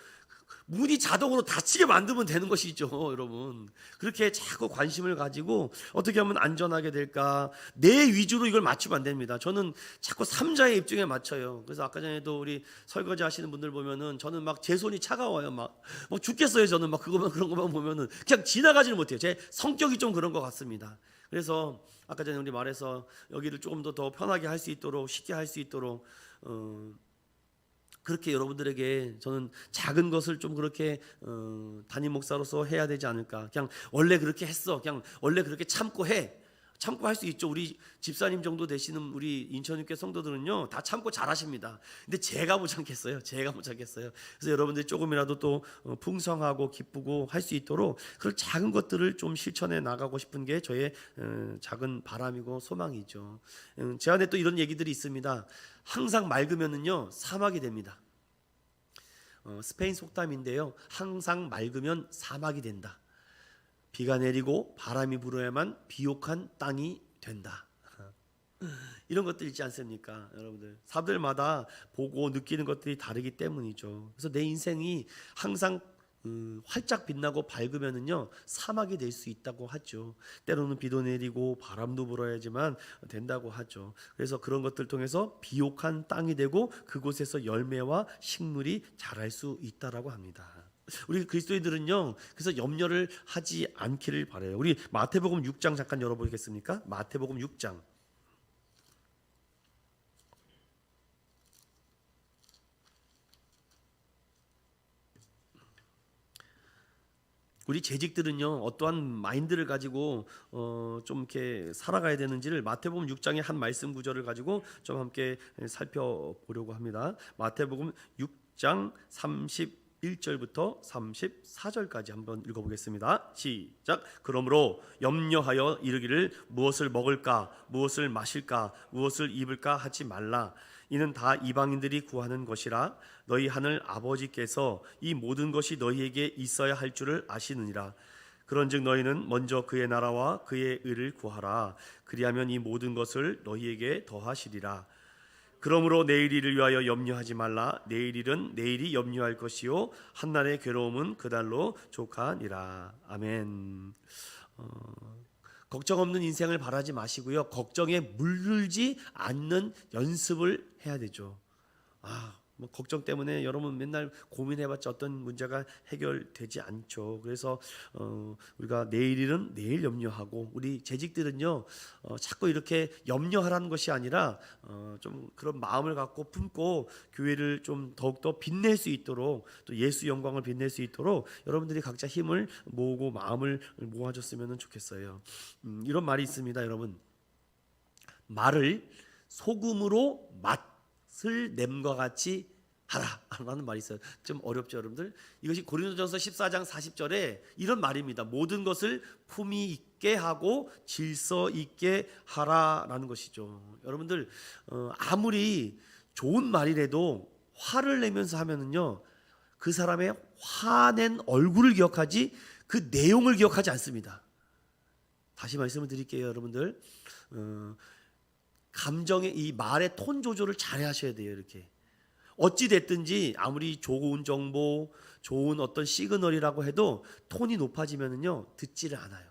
문이 자동으로 닫히게 만들면 되는 것이죠 여러분. 그렇게 자꾸 관심을 가지고 어떻게 하면 안전하게 될까 내 위주로 이걸 맞추면 안 됩니다. 저는 자꾸 3자의 입장에 맞춰요. 그래서 아까 전에도 우리 설거지 하시는 분들 보면은 저는 막 제 손이 차가워요. 막 죽겠어요. 저는 막 그런 것만 보면은 그냥 지나가지를 못해요. 제 성격이 좀 그런 것 같습니다. 그래서 아까 전에 우리 말해서 여기를 조금 더 편하게 할 수 있도록 쉽게 할 수 있도록 그렇게 여러분들에게 저는 작은 것을 좀 그렇게 담임 목사로서 해야 되지 않을까. 그냥 원래 그렇게 했어. 그냥 원래 그렇게 참고 할 수 있죠. 우리 집사님 정도 되시는 우리 인천육교 성도들은요 다 참고 잘하십니다. 근데 제가 못 참겠어요. 그래서 여러분들이 조금이라도 또 풍성하고 기쁘고 할 수 있도록 그런 작은 것들을 좀 실천해 나가고 싶은 게 저의 작은 바람이고 소망이죠. 제 안에 또 이런 얘기들이 있습니다. 항상 맑으면은요 사막이 됩니다. 스페인 속담인데요. 항상 맑으면 사막이 된다. 비가 내리고 바람이 불어야만 비옥한 땅이 된다. 이런 것들 있지 않습니까 여러분들. 사람들마다 보고 느끼는 것들이 다르기 때문이죠. 그래서 내 인생이 항상 활짝 빛나고 밝으면은요 사막이 될 수 있다고 하죠. 때로는 비도 내리고 바람도 불어야지만 된다고 하죠. 그래서 그런 것들 통해서 비옥한 땅이 되고 그곳에서 열매와 식물이 자랄 수 있다라고 합니다. 우리 그리스도인들은요 그래서 염려를 하지 않기를 바라요. 우리 마태복음 6장 잠깐 열어보겠습니까? 마태복음 6장. 우리 재직들은요 어떠한 마인드를 가지고 좀 이렇게 살아가야 되는지를 마태복음 6장의 한 말씀 구절을 가지고 좀 함께 살펴보려고 합니다. 마태복음 6장 31절부터 34절까지 한번 읽어보겠습니다. 시작. 그러므로 염려하여 이르기를 무엇을 먹을까 무엇을 마실까 무엇을 입을까 하지 말라. 이는 다 이방인들이 구하는 것이라. 너희 하늘 아버지께서 이 모든 것이 너희에게 있어야 할 줄을 아시느니라. 그런즉 너희는 먼저 그의 나라와 그의 의를 구하라. 그리하면 이 모든 것을 너희에게 더하시리라. 그러므로 내일 일을 위하여 염려하지 말라. 내일 일은 내일이 염려할 것이요 한날의 괴로움은 그달로 족하니라. 아멘. 걱정 없는 인생을 바라지 마시고요. 걱정에 물들지 않는 연습을 해야 되죠. 뭐 걱정 때문에 여러분 맨날 고민해봤자 어떤 문제가 해결되지 않죠. 그래서 우리가 내일 일은 내일 염려하고 우리 재직들은요 자꾸 이렇게 염려하라는 것이 아니라 좀 그런 마음을 갖고 품고 교회를 좀 더욱더 빛낼 수 있도록 또 예수 영광을 빛낼 수 있도록 여러분들이 각자 힘을 모으고 마음을 모아줬으면 좋겠어요. 이런 말이 있습니다, 여러분. 말을 소금으로 맛을 냄과 같이 하라라는 말이 있어요. 좀 어렵죠, 여러분들? 이것이 고린도전서 14장 40절에 이런 말입니다. 모든 것을 품위 있게 하고 질서 있게 하라라는 것이죠. 여러분들 아무리 좋은 말이라도 화를 내면서 하면은요 그 사람의 화낸 얼굴을 기억하지 그 내용을 기억하지 않습니다. 다시 말씀을 드릴게요, 여러분들. 감정의 이 말의 톤 조절을 잘 하셔야 돼요. 이렇게 어찌 됐든지 아무리 좋은 정보, 좋은 어떤 시그널이라고 해도 톤이 높아지면은요 듣지를 않아요.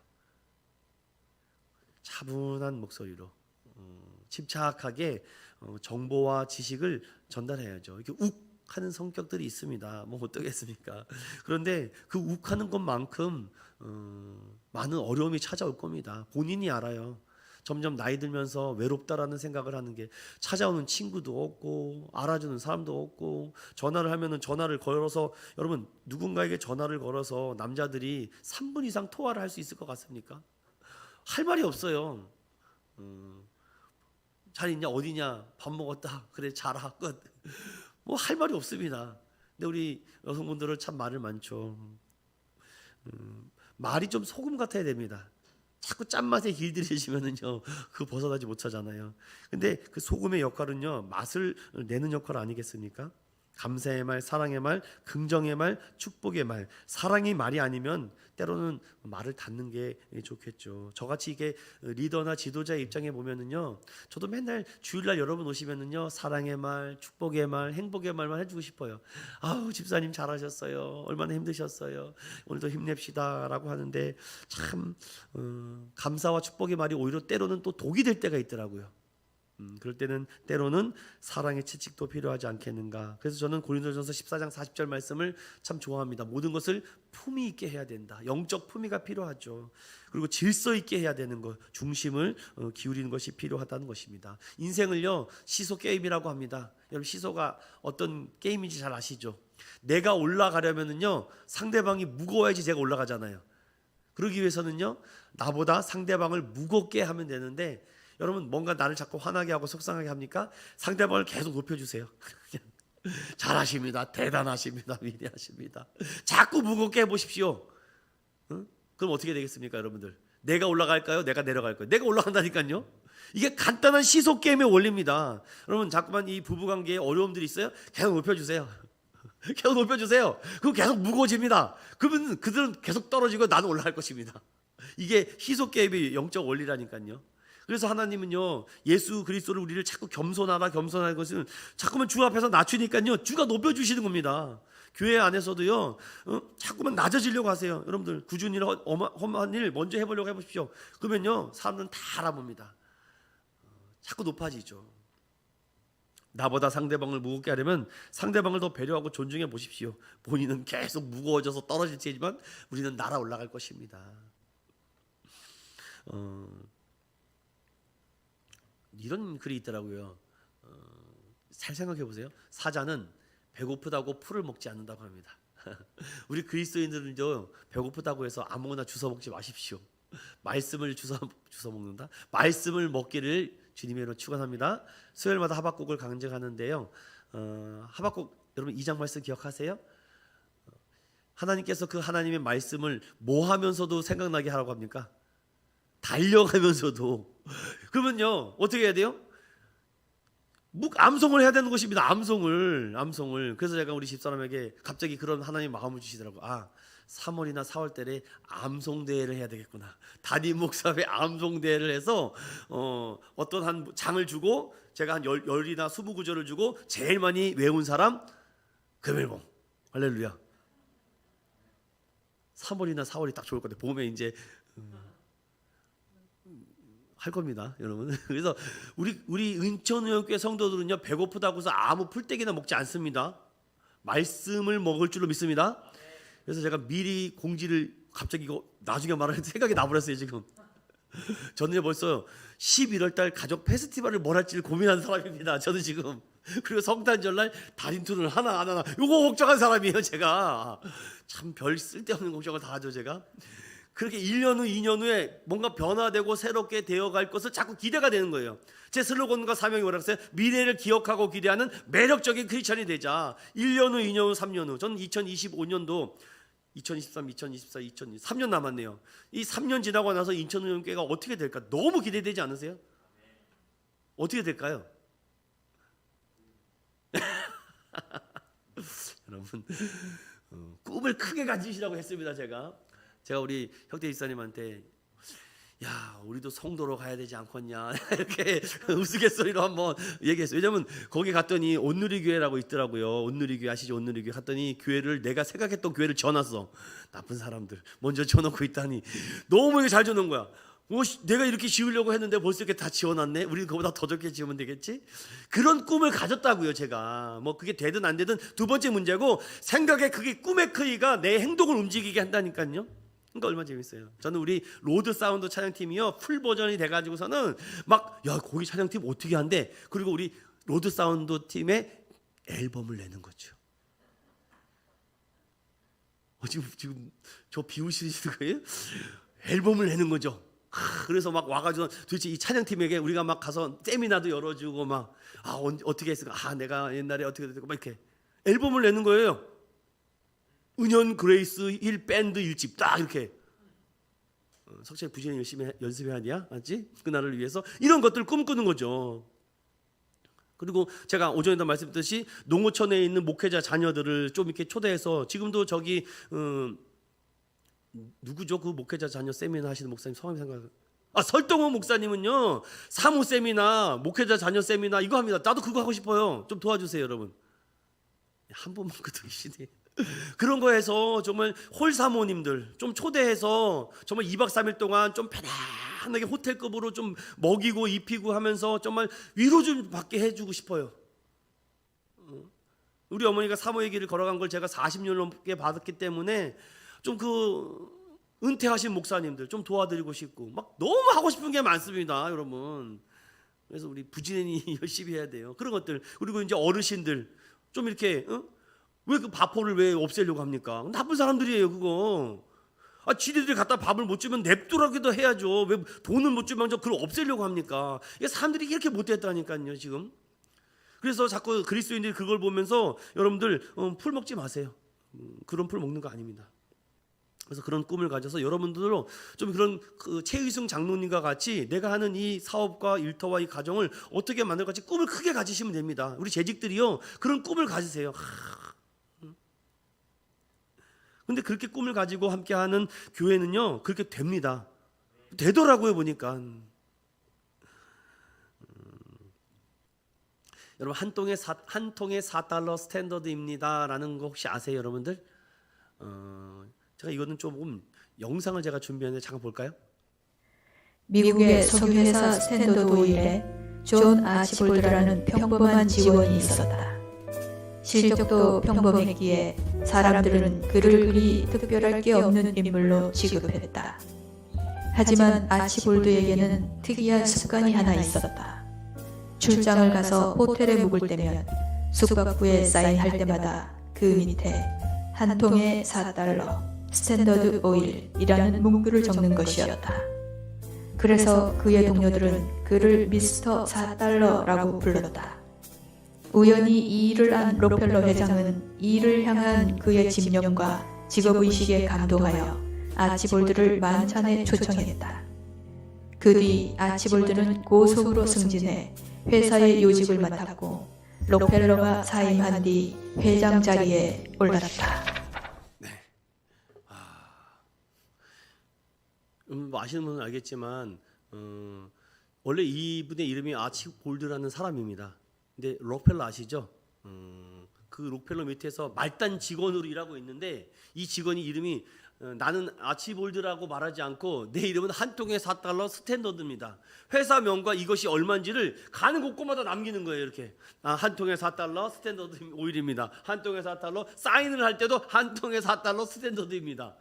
차분한 목소리로 침착하게 정보와 지식을 전달해야죠. 이렇게 욱 하는 성격들이 있습니다. 뭐 어떻겠습니까? 그런데 그 욱하는 것만큼 많은 어려움이 찾아올 겁니다. 본인이 알아요. 점점 나이 들면서 외롭다라는 생각을 하는 게 찾아오는 친구도 없고 알아주는 사람도 없고 전화를 하면은 전화를 걸어서 여러분 누군가에게 전화를 걸어서 남자들이 3분 이상 통화를 할 수 있을 것 같습니까? 할 말이 없어요. 잘 있냐 어디냐 밥 먹었다 그래 자라 끝. 뭐 할 말이 없습니다. 근데 우리 여성분들은 참 말을 많죠. 말이 좀 소금 같아야 됩니다. 자꾸 짠맛에 길들이시면은요 그거 벗어나지 못하잖아요. 근데 그 소금의 역할은요 맛을 내는 역할 아니겠습니까? 감사의 말, 사랑의 말, 긍정의 말, 축복의 말. 사랑이 말이 아니면 때로는 말을 닫는 게 좋겠죠. 저같이 이게 리더나 지도자의 입장에 보면은요 저도 맨날 주일날 여러분 오시면은요 사랑의 말, 축복의 말, 행복의 말만 해주고 싶어요. 아우 집사님 잘하셨어요. 얼마나 힘드셨어요. 오늘도 힘냅시다라고 하는데 참 감사와 축복의 말이 오히려 때로는 또 독이 될 때가 있더라고요. 그럴 때는 때로는 사랑의 채찍도 필요하지 않겠는가. 그래서 저는 고린도전서 14장 40절 말씀을 참 좋아합니다. 모든 것을 품위 있게 해야 된다. 영적 품위가 필요하죠. 그리고 질서 있게 해야 되는 것, 중심을 기울이는 것이 필요하다는 것입니다. 인생을요 시소 게임이라고 합니다. 여러분 시소가 어떤 게임인지 잘 아시죠? 내가 올라가려면은요 상대방이 무거워야지 제가 올라가잖아요. 그러기 위해서는요 나보다 상대방을 무겁게 하면 되는데 여러분 뭔가 나를 자꾸 화나게 하고 속상하게 합니까? 상대방을 계속 높여주세요. 잘하십니다. 대단하십니다. 위대하십니다. 자꾸 무겁게 해보십시오. 그럼 어떻게 되겠습니까, 여러분들? 내가 올라갈까요? 내가 내려갈까요? 내가 올라간다니까요. 이게 간단한 시소 게임의 원리입니다. 여러분 자꾸만 이 부부관계에 어려움들이 있어요? 계속 높여주세요. 계속 높여주세요. 그럼 계속 무거워집니다. 그러면 그들은 계속 떨어지고 나는 올라갈 것입니다. 이게 시소 게임의 영적 원리라니까요. 그래서 하나님은요 예수 그리스도를 우리를 자꾸 겸손하라 겸손하는 것은 자꾸만 주 앞에서 낮추니까요 주가 높여주시는 겁니다. 교회 안에서도요, 자꾸만 낮아지려고 하세요. 여러분들 굳은 일, 험한 일 먼저 해보려고 해보십시오. 그러면요, 사람들은 다 알아봅니다. 자꾸 높아지죠. 나보다 상대방을 무겁게 하려면 상대방을 더 배려하고 존중해 보십시오. 본인은 계속 무거워져서 떨어질 테지만 우리는 날아 올라갈 것입니다. 이런 글이 있더라고요. 잘 생각해 보세요. 사자는 배고프다고 풀을 먹지 않는다고 합니다. 우리 그리스도인들은요, 배고프다고 해서 아무거나 주워 먹지 마십시오. 말씀을 주워 먹는다. 말씀을 먹기를 주님의 이름으로 축원합니다. 수요일마다 하박국을 강정하는데요. 하박국 여러분 2장 말씀 기억하세요? 하나님께서 그 하나님의 말씀을 뭐 하면서도 생각나게 하라고 합니까? 달려가면서도. 그러면요, 어떻게 해야 돼요? 암송을 해야 되는 것입니다. 암송을. 그래서 제가 우리 집사람에게 갑자기 그런 하나님 마음을 주시더라고. 3월이나 4월 달에 암송대회를 해야 되겠구나. 담임 목사회 암송대회를 해서 어떤 한 장을 주고 제가 한 열이나 20구절을 주고 제일 많이 외운 사람 금일봉. 할렐루야. 3월이나 4월이 딱 좋을 것 같아요. 봄에 이제 할 겁니다, 여러분. 그래서 우리 은천의원교회 성도들은요, 배고프다고 해서 아무 풀떼기나 먹지 않습니다. 말씀을 먹을 줄로 믿습니다. 그래서 제가 미리 공지를 갑자기 이거 나중에 말할 생각이 나버렸어요, 지금. 저는 벌써 11월 달 가족 페스티벌을 뭘 할지를 고민하는 사람입니다. 저는 지금. 그리고 성탄절날 달인투를 하나 안 하나 요거 걱정한 사람이에요, 제가. 참 별 쓸데없는 걱정을 다 하죠, 제가. 그렇게 1년 후, 2년 후에 뭔가 변화되고 새롭게 되어갈 것을 자꾸 기대가 되는 거예요. 제 슬로건과 사명이 뭐라고 했어요? 미래를 기억하고 기대하는 매력적인 크리스천이 되자. 1년 후, 2년 후, 3년 후. 저는 2025년도 2023, 2024, 2023년 남았네요. 이 3년 지나고 나서 인천의원교회가 어떻게 될까? 너무 기대되지 않으세요? 어떻게 될까요? 여러분, 꿈을 크게 가지시라고 했습니다. 제가 우리 혁대 집사님한테 야, 우리도 성도로 가야 되지 않겠냐 이렇게 우스갯소리로 한번 얘기했어요. 왜냐면 거기 갔더니 온누리교회라고 있더라고요. 온누리교회 아시죠? 온누리교회 갔더니 교회를 내가 생각했던 교회를 지어놨어. 나쁜 사람들 먼저 지어놓고 있다니 너무 잘 지어놓은 거야. 내가 이렇게 지으려고 했는데 벌써 이렇게 다 지어놨네. 우리는 그보다 더 좋게 지으면 되겠지. 그런 꿈을 가졌다고요. 제가 뭐 그게 되든 안 되든 두 번째 문제고, 생각에 그게 꿈의 크기가 내 행동을 움직이게 한다니까요. 그러니까 얼마나 재밌어요. 저는 우리 로드 사운드 찬양팀이요, 풀 버전이 돼가지고서는 막 야, 거기 찬양팀 어떻게 한대. 그리고 우리 로드 사운드 팀의 앨범을 내는 거죠. 지금 저 비웃으시는 거예요? 앨범을 내는 거죠. 그래서 막 와가지고 도대체 이 찬양팀에게 우리가 막 가서 세미나도 열어주고 막 어떻게 했을까? 내가 옛날에 어떻게 됐고 막 이렇게 앨범을 내는 거예요. 은연 그레이스 1 밴드 1집 딱 이렇게. 석찬이 부지런히 열심히 연습해야냐, 맞지? 그날을 위해서 이런 것들 꿈꾸는 거죠. 그리고 제가 오전에도 말씀드렸듯이 농어촌에 있는 목회자 자녀들을 좀 이렇게 초대해서, 지금도 저기 누구죠? 그 목회자 자녀 세미나 하시는 목사님 성함이 생각. 설동호 목사님은요, 사무 세미나, 목회자 자녀 세미나 이거 합니다. 나도 그거 하고 싶어요. 좀 도와주세요, 여러분. 한 번만 그러시네. 그런 거에서 정말 홀 사모님들 좀 초대해서 정말 2박 3일 동안 좀 편안하게 호텔급으로 좀 먹이고 입히고 하면서 정말 위로 좀 받게 해주고 싶어요. 우리 어머니가 사모의 길을 걸어간 걸 제가 40년 넘게 받았기 때문에 좀 은퇴하신 목사님들 좀 도와드리고 싶고 막 너무 하고 싶은 게 많습니다, 여러분. 그래서 우리 부지런히 열심히 해야 돼요. 그런 것들. 그리고 이제 어르신들 좀 이렇게 왜 그 밥포를 왜 없애려고 합니까? 나쁜 사람들이에요, 그거. 지들이 갖다 밥을 못 주면 냅두라기도 해야죠. 왜 돈을 못 주면 그걸 없애려고 합니까? 이게 사람들이 이렇게 못됐다니까요, 지금. 그래서 자꾸 그리스도인들이 그걸 보면서 여러분들 풀 먹지 마세요. 그런 풀 먹는 거 아닙니다. 그래서 그런 꿈을 가져서 여러분들도 좀 그런 최의승 장로님과 같이 내가 하는 이 사업과 일터와 이 가정을 어떻게 만들까 같이 꿈을 크게 가지시면 됩니다. 우리 재직들이요, 그런 꿈을 가지세요. 근데 그렇게 꿈을 가지고 함께하는 교회는요, 그렇게 됩니다. 되더라고요, 보니까. 여러분 한 통에 4달러 스탠더드입니다라는 거 혹시 아세요, 여러분들? 제가 이거는 조금 영상을 제가 준비했는데 잠깐 볼까요?
미국의 석유회사 스탠더드 오일에 존 아치볼드라는 평범한 직원이 있었다. 실적도 평범했기에 사람들은 그를 그리 특별할 게 없는 인물로 취급했다. 하지만 아치볼드에게는 특이한 습관이 하나 있었다. 출장을 가서 호텔에 묵을 때면 숙박부에 사인할 때마다 그 밑에 한 통에 4달러 스탠더드 오일이라는 문구를 적는 것이었다. 그래서 그의 동료들은 그를 미스터 4달러라고 불렀다. 우연히 이 일을 안 록펠러 회장은 이를 향한 그의 집념과 직업의식에 감동하여 아치볼드를 만찬에 초청했다. 그 뒤 아치볼드는 고속으로 승진해 회사의 요직을 맡았고 록펠러가 사임한 뒤 회장 자리에 올랐다.
뭐 아시는 분은 알겠지만 원래 이분의 이름이 아치볼드라는 사람입니다. 근데 록펠러 아시죠? 그 록펠러 밑에서 말단 직원으로 일하고 있는데 이 직원이 이름이 나는 아치볼드라고 말하지 않고 내 이름은 한 통에 4달러 스탠더드입니다. 회사명과 이것이 얼마인지를 가는 곳곳마다 남기는 거예요. 이렇게 한 통에 4달러 스탠더드 오일입니다. 한 통에 4달러 사인을 할 때도 한 통에 4달러 스탠더드입니다.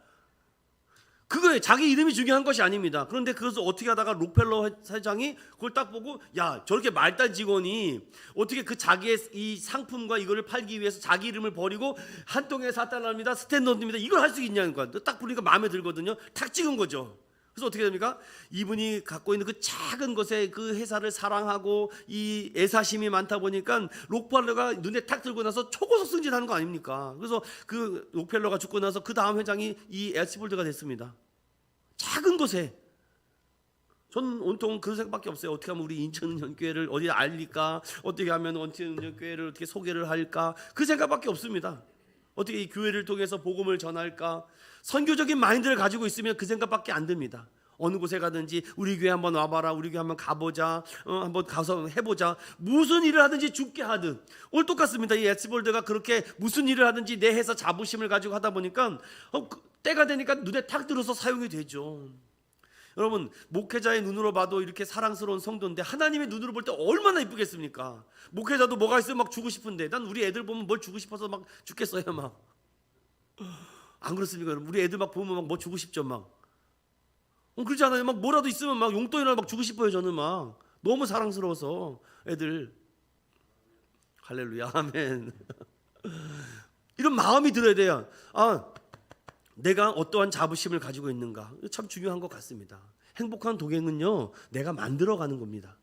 그거에 자기 이름이 중요한 것이 아닙니다. 그런데 그것을 어떻게 하다가 록펠러 회장이 그걸 딱 보고 야 저렇게 말단 직원이 어떻게 그 자기의 이 상품과 이거를 팔기 위해서 자기 이름을 버리고 한 통에 4달러입니다 스탠더드입니다 이걸 할 수 있냐는 거야. 딱 보니까 마음에 들거든요. 탁 찍은 거죠. 그래서 어떻게 됩니까? 이분이 갖고 있는 그 작은 것에 그 회사를 사랑하고 이 애사심이 많다 보니까 록펠러가 눈에 탁 들고 나서 초고속 승진하는 거 아닙니까? 그래서 그 록펠러가 죽고 나서 그 다음 회장이 이 아치볼드가 됐습니다. 작은 것에 전 온통 그 생각밖에 없어요. 어떻게 하면 우리 인천은행교회를 어디 알릴까? 어떻게 하면 인천은행교회를 어떻게 소개를 할까? 그 생각밖에 없습니다. 어떻게 이 교회를 통해서 복음을 전할까? 선교적인 마인드를 가지고 있으면 그 생각밖에 안 듭니다. 어느 곳에 가든지 우리 교회 한번 와봐라, 우리 교회 한번 가보자, 한번 가서 해보자. 무슨 일을 하든지 죽게 하든 오늘 똑같습니다. 이 아치볼드가 그렇게 무슨 일을 하든지 내 회사 자부심을 가지고 하다 보니까 때가 되니까 눈에 탁 들어서 사용이 되죠. 여러분 목회자의 눈으로 봐도 이렇게 사랑스러운 성도인데 하나님의 눈으로 볼 때 얼마나 이쁘겠습니까? 목회자도 뭐가 있으면 막 주고 싶은데 난 우리 애들 보면 뭘 주고 싶어서 막 죽겠어요. 막 안 그렇습니까? 여러분 우리 애들 막 보면 막 뭐 주고 싶죠. 막 그렇지 않아요? 막 뭐라도 있으면 막 용돈이나 막 주고 싶어요. 저는 막 너무 사랑스러워서 애들. 할렐루야 아멘. 이런 마음이 들어야 돼요. 내가 어떠한 자부심을 가지고 있는가 참 중요한 것 같습니다. 행복한 동행은요 내가 만들어가는 겁니다.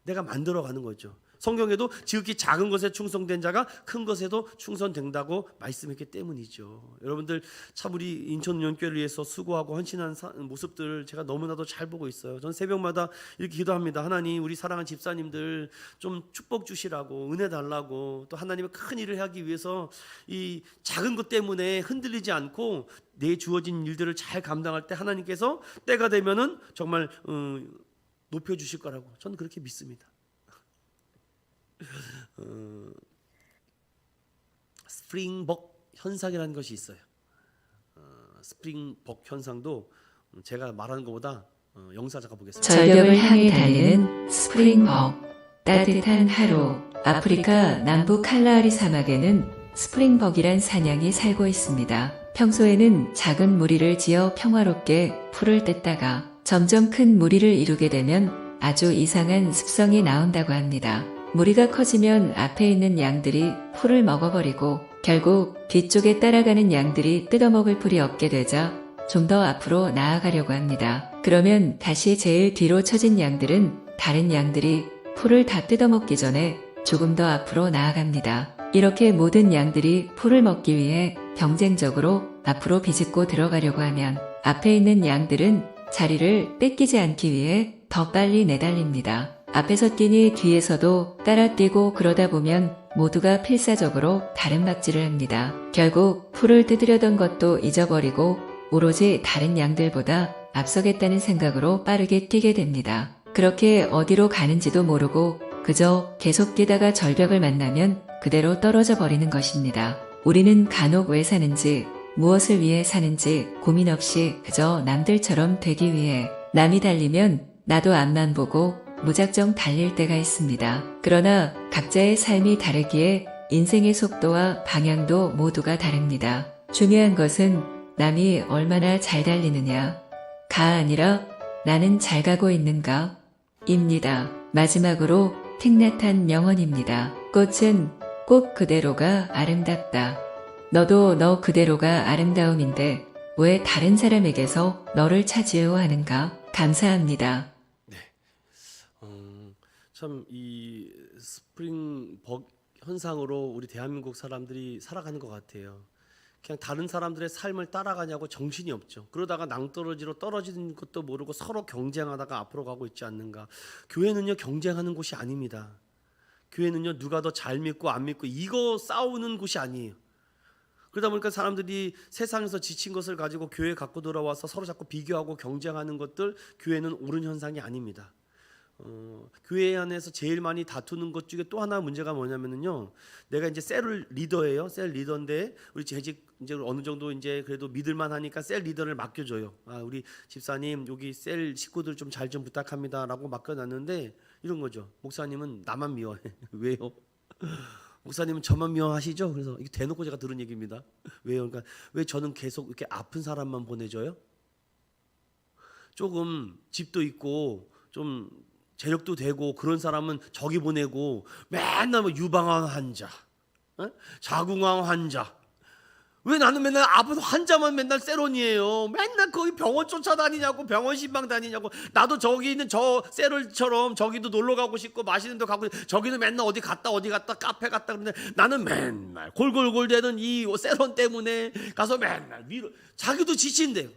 내가 만들어가는 거죠. 성경에도 지극히 작은 것에 충성된 자가 큰 것에도 충성된다고 말씀했기 때문이죠. 여러분들 참 우리 인천은행교회를 위해서 수고하고 헌신한 모습들 제가 너무나도 잘 보고 있어요. 전 새벽마다 이렇게 기도합니다. 하나님 우리 사랑하는 집사님들 좀 축복 주시라고 은혜 달라고 또 하나님의 큰 일을 하기 위해서 이 작은 것 때문에 흔들리지 않고 내 주어진 일들을 잘 감당할 때 하나님께서 때가 되면은 정말 높여주실 거라고 저는 그렇게 믿습니다. 스프링벅 현상이라는 것이 있어요. 스프링벅 현상도 제가 말하는 것보다 영상 잠깐 보겠습니다.
절벽을 향해 달리는 스프링벅. 따뜻한 하루. 아프리카 남부 칼라하리 사막에는 스프링벅이란 사냥이 살고 있습니다. 평소에는 작은 무리를 지어 평화롭게 풀을 뜯다가 점점 큰 무리를 이루게 되면 아주 이상한 습성이 나온다고 합니다. 무리가 커지면 앞에 있는 양들이 풀을 먹어버리고 결국 뒤쪽에 따라가는 양들이 뜯어먹을 풀이 없게 되자 좀 더 앞으로 나아가려고 합니다. 그러면 다시 제일 뒤로 처진 양들은 다른 양들이 풀을 다 뜯어먹기 전에 조금 더 앞으로 나아갑니다. 이렇게 모든 양들이 풀을 먹기 위해 경쟁적으로 앞으로 비집고 들어가려고 하면 앞에 있는 양들은 자리를 뺏기지 않기 위해 더 빨리 내달립니다. 앞에서 뛰니 뒤에서도 따라 뛰고 그러다 보면 모두가 필사적으로 다른 막질을 합니다. 결국 풀을 뜯으려던 것도 잊어버리고 오로지 다른 양들보다 앞서겠다는 생각으로 빠르게 뛰게 됩니다. 그렇게 어디로 가는지도 모르고 그저 계속 뛰다가 절벽을 만나면 그대로 떨어져 버리는 것입니다. 우리는 간혹 왜 사는지, 무엇을 위해 사는지 고민 없이 그저 남들처럼 되기 위해 남이 달리면 나도 앞만 보고 무작정 달릴 때가 있습니다. 그러나 각자의 삶이 다르기에 인생의 속도와 방향도 모두가 다릅니다. 중요한 것은 남이 얼마나 잘 달리느냐가 아니라 나는 잘 가고 있는가 입니다. 마지막으로 틱나탄 명언입니다. 꽃은 꽃 그대로가 아름답다. 너도 너 그대로가 아름다움인데 왜 다른 사람에게서 너를 찾으려 하는가? 감사합니다.
참 이 스프링벅 현상으로 우리 대한민국 사람들이 살아가는 것 같아요. 그냥 다른 사람들의 삶을 따라가냐고 정신이 없죠. 그러다가 낭떠러지로 떨어지는 것도 모르고 서로 경쟁하다가 앞으로 가고 있지 않는가. 교회는요, 경쟁하는 곳이 아닙니다. 교회는요, 누가 더 잘 믿고 안 믿고 이거 싸우는 곳이 아니에요. 그러다 보니까 사람들이 세상에서 지친 것을 가지고 교회에 갖고 돌아와서 서로 자꾸 비교하고 경쟁하는 것들, 교회는 옳은 현상이 아닙니다. 교회 안에서 제일 많이 다투는 것 중에 또 하나 문제가 뭐냐면요, 내가 이제 셀 리더예요. 셀 리더인데 우리 재직 이제 어느 정도 이제 그래도 믿을만 하니까 셀 리더를 맡겨줘요. 우리 집사님 여기 셀 식구들 좀 잘 좀 부탁합니다라고 맡겨놨는데 이런 거죠. 목사님은 나만 미워해. 왜요? 목사님은 저만 미워하시죠? 그래서 이게 대놓고 제가 들은 얘기입니다. 왜요? 그러니까 왜 저는 계속 이렇게 아픈 사람만 보내줘요? 조금 집도 있고 좀 재력도 되고 그런 사람은 저기 보내고 맨날 뭐 유방암 환자, 자궁암 환자. 왜 나는 맨날 아픈 환자만 맨날 세론이에요. 맨날 거기 병원 쫓아다니냐고, 병원 신방 다니냐고. 나도 저기 있는 저 세론처럼 저기도 놀러 가고 싶고 맛있는 데 가고, 저기는 맨날 어디 갔다 카페 갔다 그러는데 나는 맨날 골골골대는 이 세론 때문에 가서 맨날 자기도 지친대요.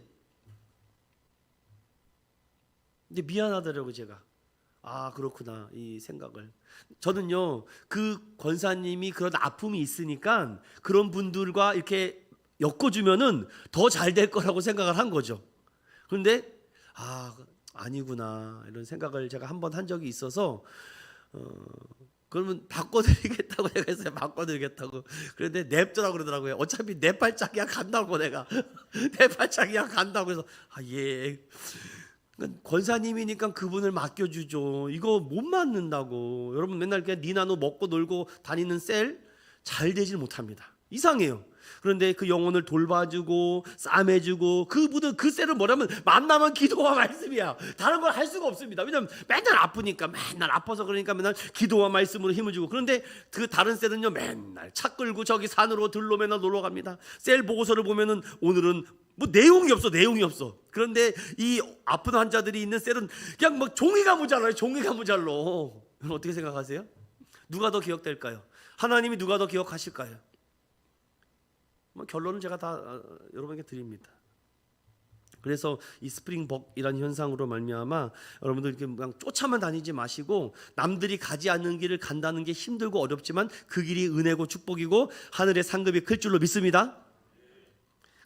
근데 미안하더라고요, 제가. 그렇구나, 이 생각을. 저는요, 그 권사님이 그런 아픔이 있으니까 그런 분들과 이렇게 엮어주면은 더 잘 될 거라고 생각을 한 거죠. 그런데 아니구나, 이런 생각을 제가 한번 한 적이 있어서 그러면 바꿔드리겠다고 내가 했어요. 바꿔드리겠다고. 그런데 냅더라고 그러더라고요. 어차피 내 발짝이야 간다고, 내가 내 발짝이야 간다고 해서 예. 권사님이니까 그분을 맡겨주죠. 이거 못 맡는다고. 여러분 맨날 그냥 니나노 먹고 놀고 다니는 셀 잘 되질 못합니다. 이상해요. 그런데 그 영혼을 돌봐주고 싸매주고 그분은 그 셀을 뭐냐면 만나면 기도와 말씀이야. 다른 걸 할 수가 없습니다. 왜냐면 맨날 아프니까, 맨날 아파서 그러니까 맨날 기도와 말씀으로 힘을 주고. 그런데 그 다른 셀은요, 맨날 차 끌고 저기 산으로 들로 맨날 놀러 갑니다. 셀 보고서를 보면은 오늘은 뭐 내용이 없어. 그런데 이 아픈 환자들이 있는 셀은 그냥 막 종이가 모자라요. 종이가 모자로. 어떻게 생각하세요? 누가 더 기억될까요? 하나님이 누가 더 기억하실까요? 결론은 제가 다 여러분에게 드립니다. 그래서 이 스프링벅이라는 현상으로 말미암아 여러분들 이렇게 그냥 쫓아만 다니지 마시고, 남들이 가지 않는 길을 간다는 게 힘들고 어렵지만 그 길이 은혜고 축복이고 하늘의 상급이 클 줄로 믿습니다.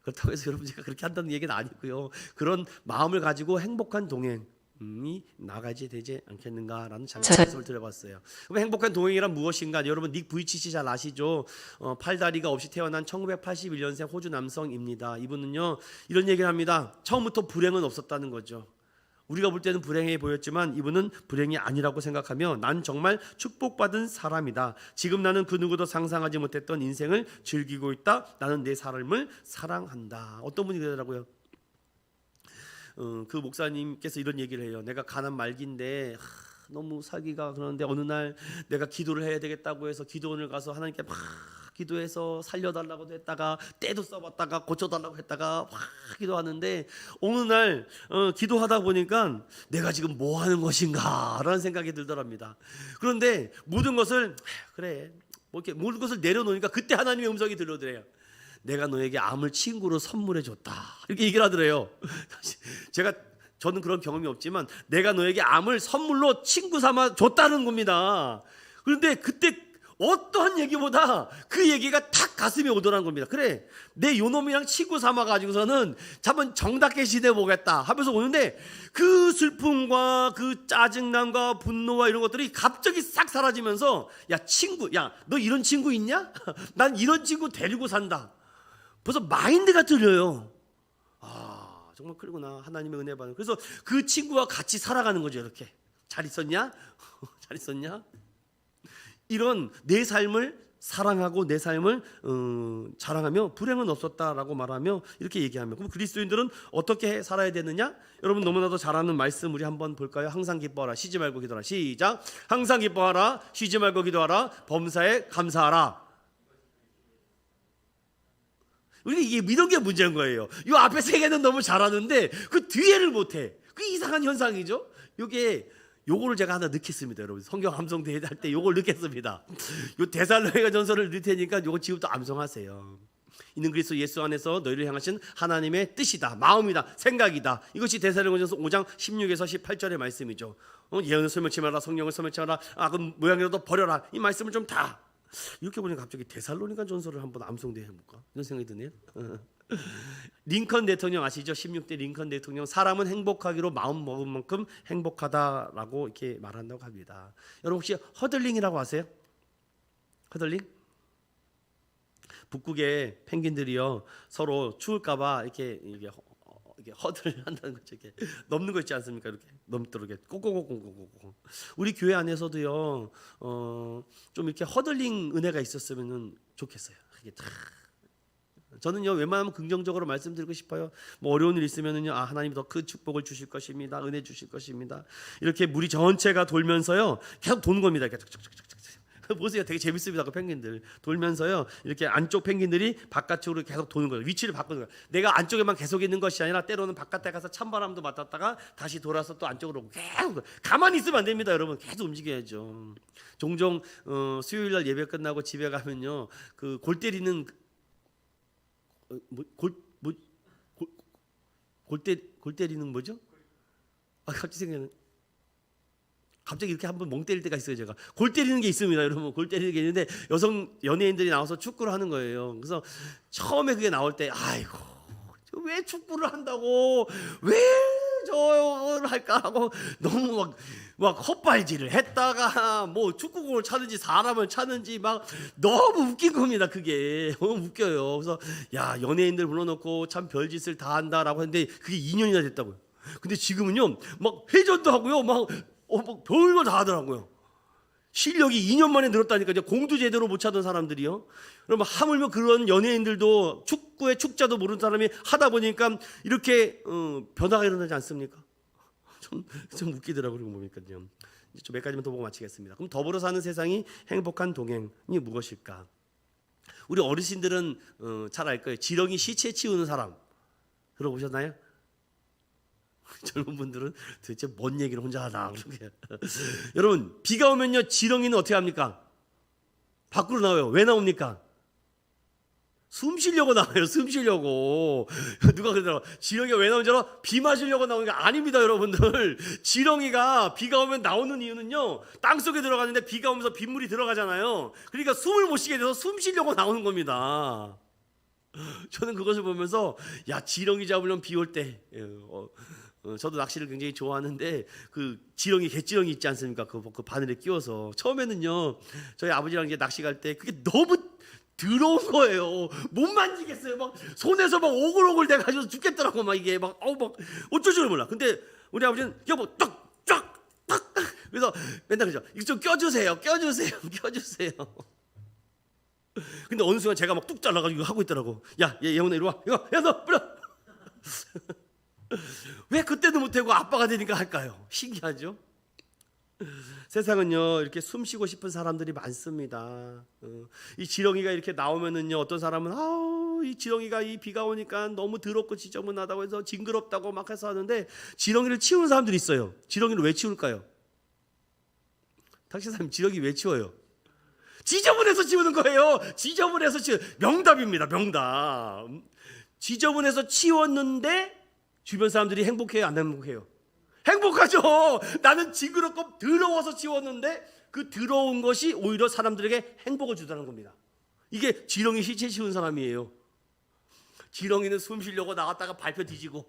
그렇다고 해서 여러분 제가 그렇게 한다는 얘기는 아니고요. 그런 마음을 가지고 행복한 동행이 나가지 되지 않겠는가라는 잠깐 말씀을 드려봤어요. 그럼 행복한 동행이란 무엇인가? 여러분 닉 부이치치 잘 아시죠? 팔다리가 없이 태어난 1981년생 호주 남성입니다. 이분은요 이런 얘기를 합니다. 처음부터 불행은 없었다는 거죠. 우리가 볼 때는 불행해 보였지만 이분은 불행이 아니라고 생각하며, 난 정말 축복받은 사람이다. 지금 나는 그 누구도 상상하지 못했던 인생을 즐기고 있다. 나는 내 삶을 사랑한다. 어떤 분이 그러더라고요. 그 목사님께서 이런 얘기를 해요. 내가 가난 말기인데 너무 살기가 그러는데 어느 날 내가 기도를 해야 되겠다고 해서 기도원을 가서 하나님께 막 기도해서 살려달라고도 했다가 때도 써봤다가 고쳐달라고 했다가 막 기도하는데 어느 날 기도하다 보니까 내가 지금 뭐 하는 것인가 라는 생각이 들더랍니다. 그런데 모든 것을 그래 뭐 이렇게 모든 것을 내려놓으니까 그때 하나님의 음성이 들려오더래요. 내가 너에게 암을 친구로 선물해 줬다, 이렇게 얘기를 하더래요. 저는 그런 경험이 없지만 내가 너에게 암을 선물로 친구 삼아 줬다는 겁니다. 그런데 그때 어떠한 얘기보다 그 얘기가 탁 가슴에 오더란 겁니다. 그래, 내 요놈이랑 친구 삼아가지고서는 한번 정답게 지내보겠다 하면서 오는데 그 슬픔과 그 짜증남과 분노와 이런 것들이 갑자기 싹 사라지면서 야 친구, 야 너 이런 친구 있냐? 난 이런 친구 데리고 산다. 벌써 마인드가 틀려요. 아 정말 그러구나, 하나님의 은혜 받는. 그래서 그 친구와 같이 살아가는 거죠. 이렇게 잘 있었냐? 잘 있었냐? 이런 내 삶을 사랑하고 내 삶을 자랑하며 불행은 없었다라고 말하며 이렇게 얘기하며, 그럼 그리스도인들은 어떻게 살아야 되느냐? 여러분 너무나도 잘 아는 말씀 우리 한번 볼까요? 항상 기뻐하라, 쉬지 말고 기도하라. 시작. 항상 기뻐하라, 쉬지 말고 기도하라, 범사에 감사하라. 우리가 이게 이런 게 문제인 거예요. 이 앞에 세 개는 너무 잘하는데 그 뒤에를 못해. 그 이상한 현상이죠. 이게 요거를 제가 하나 넣겠습니다. 여러분 성경 암송 대회 할 때 요걸 넣겠습니다. 요 데살로니가 전서를 넣을 테니까 요거 지금부터 암송하세요. 이는 그리스도 예수 안에서 너희를 향하신 하나님의 뜻이다, 마음이다, 생각이다. 이것이 데살로니가 전서 5장 16에서 18절의 말씀이죠. 예언을 설명치 마라, 성령을 설명치 마라, 악은 모양이라도 버려라. 이 말씀을 좀 다 이렇게 보니까 갑자기 데살로니가 전서를 한번 암송 대회 해볼까 이런 생각이 드네요. 링컨 대통령 아시죠? 16대 링컨 대통령, 사람은 행복하기로 마음 먹은 만큼 행복하다라고 이렇게 말한다고 합니다. 여러분 혹시 허들링이라고 아세요? 허들링? 북극의 펭귄들이요 서로 추울까봐 이렇게 허들을 한다는 거죠. 이렇게 넘는 거 있지 않습니까? 이렇게 넘도록 이렇게 꼬꼬꼬꼬꼬꼬. 우리 교회 안에서도요 좀 이렇게 허들링 은혜가 있었으면 좋겠어요. 이게 다. 저는요 웬만하면 긍정적으로 말씀드리고 싶어요. 뭐 어려운 일 있으면은요, 아 하나님이 더 큰 축복을 주실 것입니다, 은혜 주실 것입니다. 이렇게 무리 전체가 돌면서요 계속 도는 겁니다. 계속 보세요, 되게 재밌습니다. 그 펭귄들 돌면서요 이렇게 안쪽 펭귄들이 바깥쪽으로 계속 도는 거예요. 위치를 바꾸는 거예요. 내가 안쪽에만 계속 있는 것이 아니라 때로는 바깥에 가서 찬바람도 맡았다가 다시 돌아서 또 안쪽으로 오고, 계속 가만히 있으면 안 됩니다. 여러분 계속 움직여야죠. 종종 수요일날 예배 끝나고 집에 가면요 그 골 때리는 골 때리는 뭐죠? 아 갑자기 생각나는. 갑자기 이렇게 한번 멍 때릴 때가 있어요. 제가 골 때리는 게 있습니다. 여러분 골 때리는 게 있는데 여성 연예인들이 나와서 축구를 하는 거예요. 그래서 처음에 그게 나올 때 아이고 왜 축구를 한다고 왜 저걸 할까 하고 너무 막 헛발질을 했다가 뭐 축구공을 차는지 사람을 차는지 막 너무 웃긴 겁니다. 그게 너무 웃겨요. 그래서 야 연예인들 불러놓고 참 별짓을 다 한다라고 했는데 그게 2년이나 됐다고요. 근데 지금은요 막 회전도 하고요 막 별거 다 하더라고요. 실력이 2년 만에 늘었다니까. 이제 공도 제대로 못 차던 사람들이요. 그러면 하물며 그런 연예인들도 축구의 축자도 모르는 사람이 하다 보니까 이렇게 변화가 일어나지 않습니까? 좀 웃기더라고요. 보니까요. 좀 몇 가지만 더 보고 마치겠습니다. 그럼 더불어 사는 세상이 행복한 동행이 무엇일까? 우리 어르신들은 잘 알 거예요. 지렁이 시체 치우는 사람 들어보셨나요? 젊은 분들은 도대체 뭔 얘기를 혼자 하나 그러게. 여러분 비가 오면요 지렁이는 어떻게 합니까? 밖으로 나와요. 왜 나옵니까? 숨 쉬려고 나와요. 숨 쉬려고. 누가 그러더라고. 지렁이가 왜 나오는 줄 알아? 비 맞으려고 나오는 게 아닙니다. 여러분들 지렁이가 비가 오면 나오는 이유는요 땅속에 들어가는데 비가 오면서 빗물이 들어가잖아요. 그러니까 숨을 못 쉬게 돼서 숨 쉬려고 나오는 겁니다. 저는 그것을 보면서 야 지렁이 잡으려면 비 올 때 저도 낚시를 굉장히 좋아하는데 그 지렁이 갯지렁이 있지 않습니까? 그 바늘에 끼워서 처음에는요 저희 아버지랑 이제 낚시 갈 때 그게 너무 더러운 거예요. 못 만지겠어요. 막 손에서 막 오글오글 돼가지고 죽겠더라고. 막 이게 막 어쩔 줄 몰라. 근데 우리 아버지는 여보 딱딱 그래서 맨날 그러죠. 이거 좀 껴주세요. 껴주세요. 근데 어느 순간 제가 막 뚝 잘라가지고 하고 있더라고. 야, 예원아 이리 와. 야, 너 뿌려. 왜 그때도 못하고 아빠가 되니까 할까요? 신기하죠? 세상은요 이렇게 숨 쉬고 싶은 사람들이 많습니다. 이 지렁이가 이렇게 나오면은요 어떤 사람은 이 지렁이가 이 비가 오니까 너무 더럽고 지저분하다고 해서 징그럽다고 막 해서 하는데 지렁이를 치우는 사람들이 있어요. 지렁이를 왜 치울까요? 당신 사람 지렁이 왜 치워요? 지저분해서 치우는 거예요. 지저분해서 명답입니다. 명답. 지저분해서 치웠는데 주변 사람들이 행복해요? 안 행복해요? 행복하죠. 나는 징그럽고 더러워서 치웠는데 그 더러운 것이 오히려 사람들에게 행복을 주다는 겁니다. 이게 지렁이 시체 치운 사람이에요. 지렁이는 숨 쉬려고 나갔다가 발표 뒤지고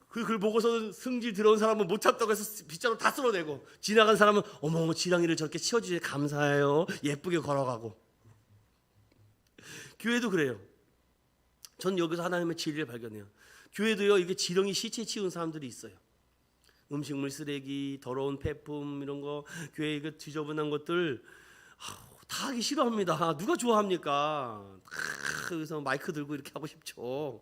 그걸 보고서 승질 들어온 사람은 못 참다고 해서 빗자루 다 쓸어내고, 지나간 사람은 어머 지렁이를 저렇게 치워주셔서 감사해요, 예쁘게 걸어가고. 교회도 그래요. 전 여기서 하나님의 진리를 발견해요. 교회도요, 이게 지렁이 시체 치운 사람들이 있어요. 음식물 쓰레기, 더러운 폐품 이런 거, 교회 그 지저분한 것들 다 하기 싫어합니다. 누가 좋아합니까? 그래서 마이크 들고 이렇게 하고 싶죠.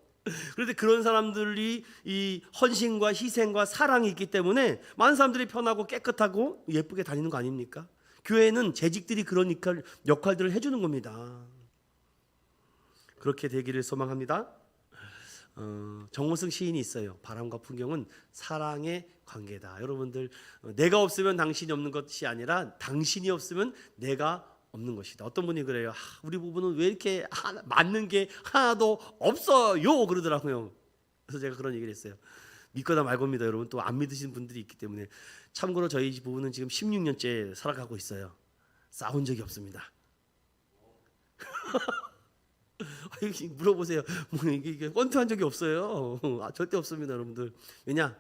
그런데 그런 사람들이 이 헌신과 희생과 사랑이 있기 때문에 많은 사람들이 편하고 깨끗하고 예쁘게 다니는 거 아닙니까? 교회는 재직들이 그런 역할들을 해주는 겁니다. 그렇게 되기를 소망합니다. 정호승 시인이 있어요. 바람과 풍경은 사랑의 관계다. 여러분들, 내가 없으면 당신이 없는 것이 아니라 당신이 없으면 내가 없는 것이다. 어떤 분이 그래요. 우리 부부는 왜 이렇게 맞는 게 하나도 없어요 그러더라고요. 그래서 제가 그런 얘기를 했어요. 믿거나 말고입니다. 여러분, 또 안 믿으시는 분들이 있기 때문에. 참고로 저희 부부는 지금 16년째 살아가고 있어요. 싸운 적이 없습니다. 물어보세요. 뭐 이게 권투한 적이 없어요. 절대 없습니다, 여러분들. 왜냐?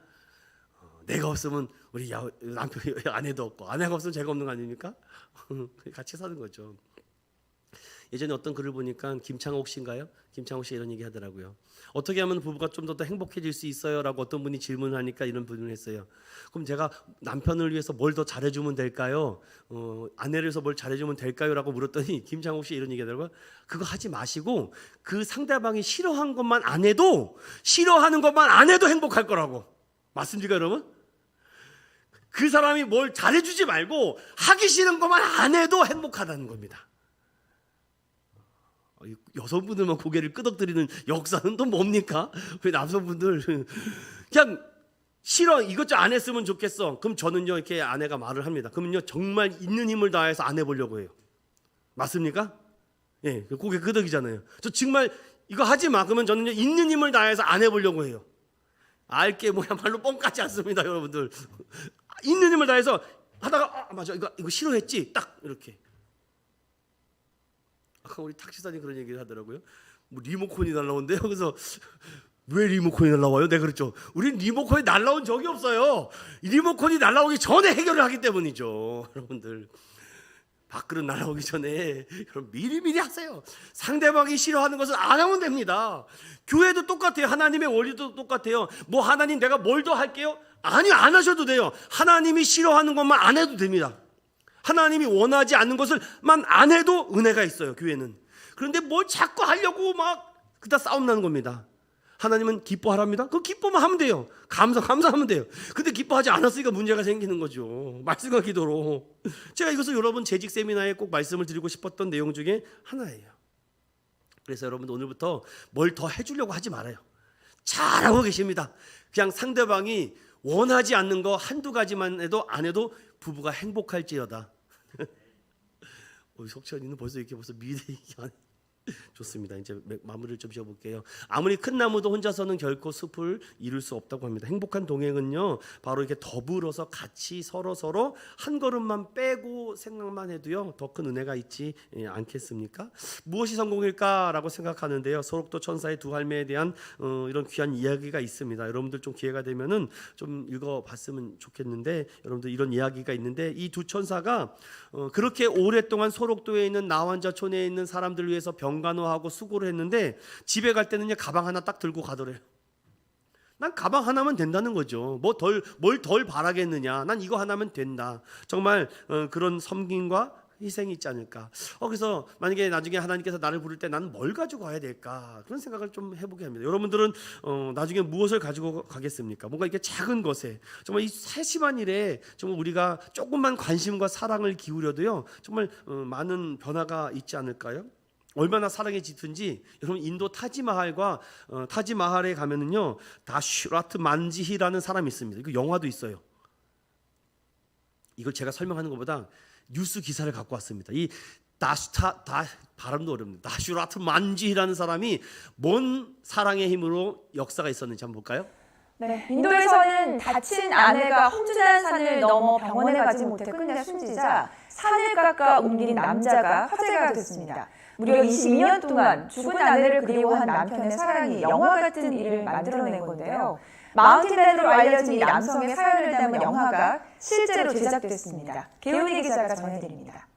내가 없으면 우리 남편 아내도 없고, 아내가 없으면 제가 없는 거 아닙니까? 같이 사는 거죠. 예전에 어떤 글을 보니까 김창옥 씨인가요? 김창옥 씨 이런 얘기 하더라고요. 어떻게 하면 부부가 좀 더 행복해질 수 있어요? 라고 어떤 분이 질문을 하니까 이런 분을 했어요. 그럼 제가 남편을 위해서 뭘 더 잘해주면 될까요? 아내를 위해서 뭘 잘해주면 될까요? 라고 물었더니 김창옥 씨 이런 얘기 하더라고요. 그거 하지 마시고 그 상대방이 싫어한 것만 안 해도, 싫어하는 것만 안 해도 행복할 거라고. 맞습니까, 여러분? 그 사람이 뭘 잘해주지 말고 하기 싫은 것만 안 해도 행복하다는 겁니다. 여성분들만 고개를 끄덕거리는 역사는 또 뭡니까? 왜 남성분들 그냥 싫어, 이것 좀 안 했으면 좋겠어. 그럼 저는요, 이렇게 아내가 말을 합니다. 그러면요, 정말 있는 힘을 다해서 안 해보려고 해요. 맞습니까? 예, 고개 끄덕이잖아요. 저 정말 이거 하지 마. 그러면 저는요, 있는 힘을 다해서 안 해보려고 해요. 알게 뭐야말로 뻥 같지 않습니다, 여러분들. 있는 힘을 다해서 하다가 맞아, 이거 싫어했지, 딱 이렇게. 아까 우리 택시사님 그런 얘기를 하더라고요. 뭐 리모컨이 날라온대요. 그래서 왜 리모컨이 날라와요? 내가 그랬죠. 우린 리모컨이 날라온 적이 없어요. 리모컨이 날라오기 전에 해결을 하기 때문이죠. 여러분들, 밥그릇 날라오기 전에 여러분 미리미리 하세요. 상대방이 싫어하는 것은 안 하면 됩니다. 교회도 똑같아요. 하나님의 원리도 똑같아요. 뭐 하나님 내가 뭘 더 할게요? 아니요, 안 하셔도 돼요. 하나님이 싫어하는 것만 안 해도 됩니다. 하나님이 원하지 않는 것을만 안 해도 은혜가 있어요, 교회는. 그런데 뭘 자꾸 하려고 막 그다 싸움 나는 겁니다. 하나님은 기뻐하랍니다. 그 기뻐만 하면 돼요. 감사하면 돼요. 근데 기뻐하지 않았으니까 문제가 생기는 거죠. 말씀과 기도로. 제가 이것을 여러분 재직 세미나에 꼭 말씀을 드리고 싶었던 내용 중에 하나예요. 그래서 여러분, 오늘부터 뭘 더 해주려고 하지 말아요. 잘하고 계십니다. 그냥 상대방이 원하지 않는 거 한두 가지만 해도 안 해도 부부가 행복할지어다. 석천이는 벌써 미래 얘기하네. 좋습니다. 이제 마무리를 좀 지어볼게요. 아무리 큰 나무도 혼자서는 결코 숲을 이룰 수 없다고 합니다. 행복한 동행은요, 바로 이렇게 더불어서 같이 서로 한 걸음만 빼고 생각만 해도요, 더 큰 은혜가 있지 않겠습니까? 무엇이 성공일까라고 생각하는데요, 소록도 천사의 두 할매에 대한 이런 귀한 이야기가 있습니다. 여러분들 좀 기회가 되면은 좀 읽어봤으면 좋겠는데, 여러분들 이런 이야기가 있는데, 이 두 천사가 그렇게 오랫동안 소록도에 있는 나환자촌에 있는 사람들 위해서 병간호하고 수고를 했는데, 집에 갈 때는 가방 하나 딱 들고 가더래요. 난 가방 하나면 된다는 거죠. 뭘 덜 바라겠느냐. 난 이거 하나면 된다. 정말 그런 섬김과 희생이 있지 않을까. 그래서 만약에 나중에 하나님께서 나를 부를 때 나는 뭘 가지고 가야 될까, 그런 생각을 좀 해보게 합니다. 여러분들은 나중에 무엇을 가지고 가겠습니까? 뭔가 이렇게 작은 것에, 정말 이 세심한 일에 정말 우리가 조금만 관심과 사랑을 기울여도요, 정말 많은 변화가 있지 않을까요? 얼마나 사랑에 짙은지, 여러분, 인도 타지마할에 가면은요, 다슈라트 만지히라는 사람이 있습니다. 그 영화도 있어요. 이걸 제가 설명하는 것보다 뉴스 기사를 갖고 왔습니다. 이 발음도 어렵습니다. 다슈라트 만지히라는 사람이 뭔 사랑의 힘으로 역사가 있었는지 한번 볼까요?
네, 인도에서는 다친 아내가 험준한 산을 넘어 병원에 가지 못해 끝내 숨지자 산을 깎아 옮긴 남자가 화제가 됐습니다. 무려 22년 동안 죽은 아내를 그리워한 남편의 사랑이 영화 같은 일을 만들어낸 건데요. 마운틴맨으로 알려진 이 남성의 사연을 담은 영화가 실제로 제작됐습니다. 개훈이 기자가 전해드립니다.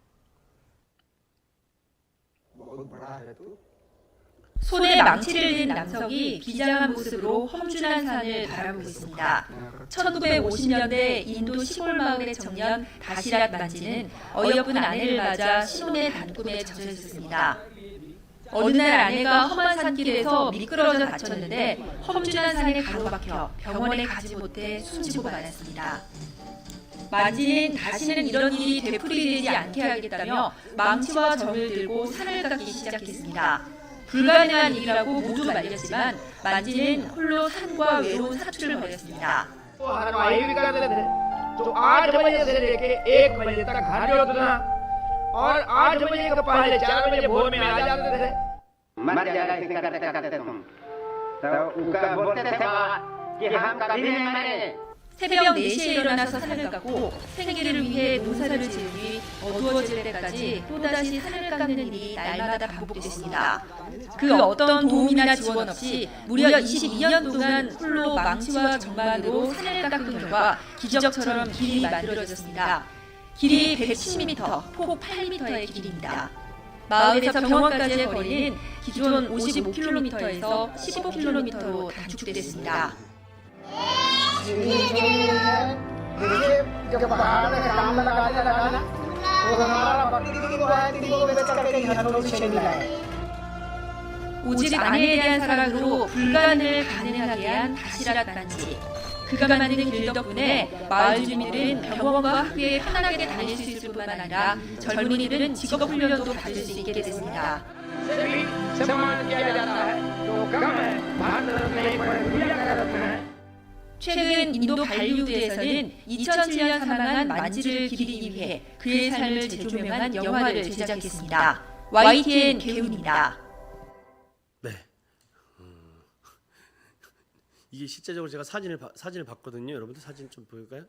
손에 망치를 든 남성이 비장한 모습으로 험준한 산을 바라보고 있습니다. 1950년대 인도 시골 마을의 청년 다시랏 만지는 어여쁜 아내를 맞아 신혼의 단꿈에 젖어 있었습니다. 어느 날 아내가 험한 산길에서 미끄러져 다쳤는데 험준한 산에 가로막혀 병원에 가지 못해 숨지고 말았습니다. 만지는 다시는 이런 일이 되풀이되지 않게 하겠다며 망치와 점을 들고 산을 깎기 시작했습니다. 불가능한 일이라고 모두 말렸지만 만지는 홀로 산과 외로운 사투를 벌였습니다. 새벽 4시에 일어나서 산을 깎고 생계를 위해 농사를 지은 뒤 어두워질 때까지 또다시 산을 깎는 일이 날마다 반복됐습니다. 그 어떤 도움이나 지원 없이 무려 22년 동안 홀로 망치와 점만으로 산을 깎은 결과 기적처럼 길이 만들어졌습니다. 길이 110m, 폭 8m의 길입니다. 마을에서 병원까지의 거리는 기존 55km에서 15km로 단축됐습니다. 오직 아내에 대한 사랑으로 불가능을 가능하게 한 다시랏 만지. 그가 만든 길 덕분에 마을 주민들은 병원과 학교에 편하게 다닐 수 있을 뿐만 아니라 젊은이들은 직업 훈련도 받을 수 있게 됐습니다. 최근 인도 발리우드에서는 2007년 사망한 만지를 기리기 위해 그의 삶을 재조명한 영화를 제작했습니다. YTN 개훈입니다.
네. 이게 실제적으로 제가 사진을 봤거든요. 여러분들 사진 좀 보일까요?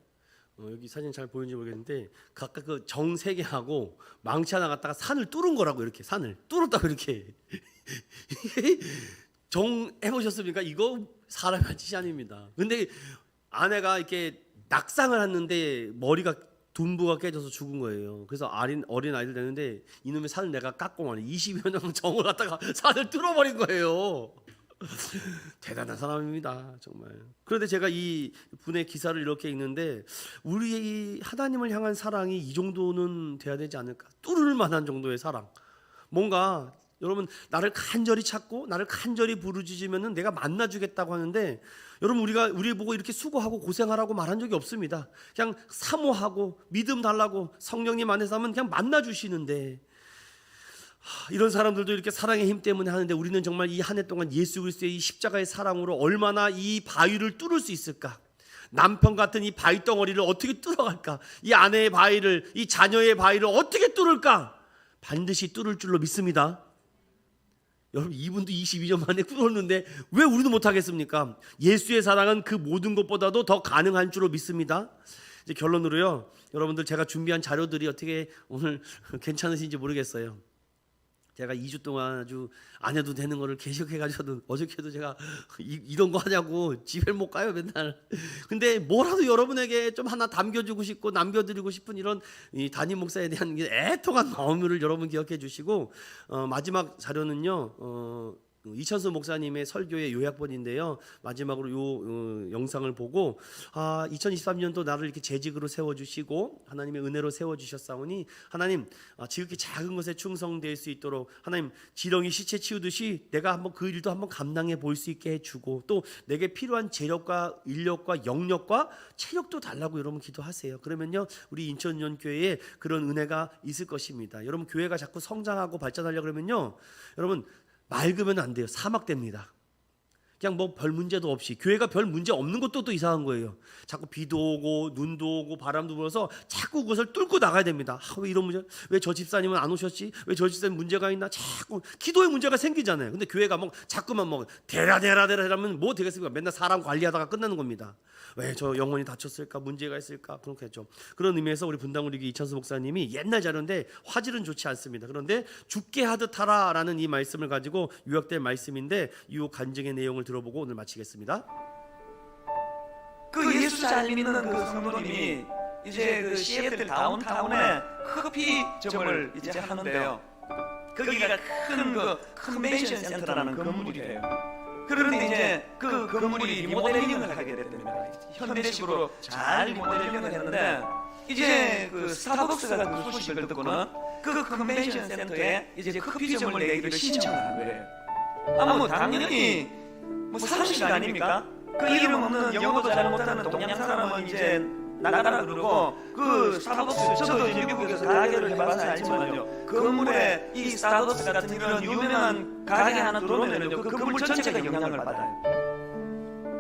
여기 사진 잘 보이는지 모르겠는데 각각 그 정 3개하고 망치 하나 갖다가 산을 뚫은 거라고 이렇게 산을 뚫었다고 이렇게 정 해보셨습니까? 이거 사람이 한 짓이 아닙니다. 근데 아내가 이렇게 낙상을 했는데 머리가 둔부가 깨져서 죽은 거예요. 그래서 어린 아이들 되는데 이놈의 산을 내가 깎고 말이야. 20여 년 정을 갖다가 산을 뚫어버린 거예요. 대단한 사람입니다, 정말. 그런데 제가 이 분의 기사를 이렇게 읽는데 우리 하나님을 향한 사랑이 이 정도는 돼야 되지 않을까? 뚫을 만한 정도의 사랑. 뭔가 여러분 나를 간절히 찾고 나를 간절히 부르짖으면은 내가 만나주겠다고 하는데 여러분 우리 보고 이렇게 수고하고 고생하라고 말한 적이 없습니다. 그냥 사모하고 믿음 달라고 성령님 안에서 하면 그냥 만나주시는데 이런 사람들도 이렇게 사랑의 힘 때문에 하는데 우리는 정말 이 한 해 동안 예수 그리스도의 이 십자가의 사랑으로 얼마나 이 바위를 뚫을 수 있을까? 남편 같은 이 바위 덩어리를 어떻게 뚫어갈까? 이 아내의 바위를, 이 자녀의 바위를 어떻게 뚫을까? 반드시 뚫을 줄로 믿습니다. 여러분 이분도 22년 만에 뚫었는데 왜 우리도 못하겠습니까? 예수의 사랑은 그 모든 것보다도 더 가능한 줄로 믿습니다. 이제 결론으로요, 여러분들 제가 준비한 자료들이 어떻게 오늘 괜찮으신지 모르겠어요. 제가 2주 동안 아주 안 해도 되는 거를 계속해가지고 어저께도 제가 이런 거 하냐고 집에 못 가요 맨날. 근데 뭐라도 여러분에게 좀 하나 담겨주고 싶고 남겨드리고 싶은 이런 이 담임 목사에 대한 애통한 마음을 여러분 기억해 주시고 마지막 자료는요. 이천수 목사님의 설교의 요약본인데요. 마지막으로 요 영상을 보고 2023년도 나를 이렇게 재직으로 세워주시고 하나님의 은혜로 세워주셨사오니 하나님 지극히 작은 것에 충성될 수 있도록 하나님 지렁이 시체 치우듯이 내가 한번 그 일도 한번 감당해 볼 수 있게 해주고 또 내게 필요한 재력과 인력과 영력과 체력도 달라고 여러분 기도하세요. 그러면요 우리 인천연교회에 그런 은혜가 있을 것입니다. 여러분 교회가 자꾸 성장하고 발전하려고 그러면요 여러분 맑으면 안 돼요. 사막됩니다. 그냥 뭐 별 문제도 없이 교회가 별 문제 없는 것도 또 이상한 거예요. 자꾸 비도 오고 눈도 오고 바람도 불어서 자꾸 그것을 뚫고 나가야 됩니다. 왜 이런 문제? 왜 저 집사님은 안 오셨지? 왜 저 집사님 문제가 있나? 자꾸 기도에 문제가 생기잖아요. 근데 교회가 뭐 자꾸만 뭐 대라 하면 뭐 되겠습니까? 맨날 사람 관리하다가 끝나는 겁니다. 왜 저 영혼이 다쳤을까? 문제가 있을까? 그렇겠죠. 그런 의미에서 우리 분당우리교 이찬수 목사님이 옛날 자료인데 화질은 좋지 않습니다. 그런데 죽게 하듯 하라라는 이 말씀을 가지고 요약된 말씀인데 이 간증의 내용을 들어보고 오늘 마치겠습니다.
그 예수 잘 믿는 그 성도님이 이제 그 시애틀 다운타운에 커피점을 이제 하는데요. 거기가 큰 그 컨벤션 센터라는 건물이래요. 그런데 이제 그 건물이 리모델링을 하게 됐답니다. 현대식으로 잘 리모델링을 했는데 이제 그 스타벅스가 그 소식을 듣고는 그 컨벤션 센터에 이제 커피점을 내기를 신청한 거예요. 뭐 당연히 뭐 사무실 아닙니까? 그 이름 없는 영어도 잘 못하는 동양 사람은 이제 나가라 그러고 그 스타벅스 저도 이제 미국에서 가게를 해봐서 알지만요. 건물에 이 스타벅스 같은 이런 유명한 가게 하나 들어오면요 그 건물 전체가 영향을 받아요.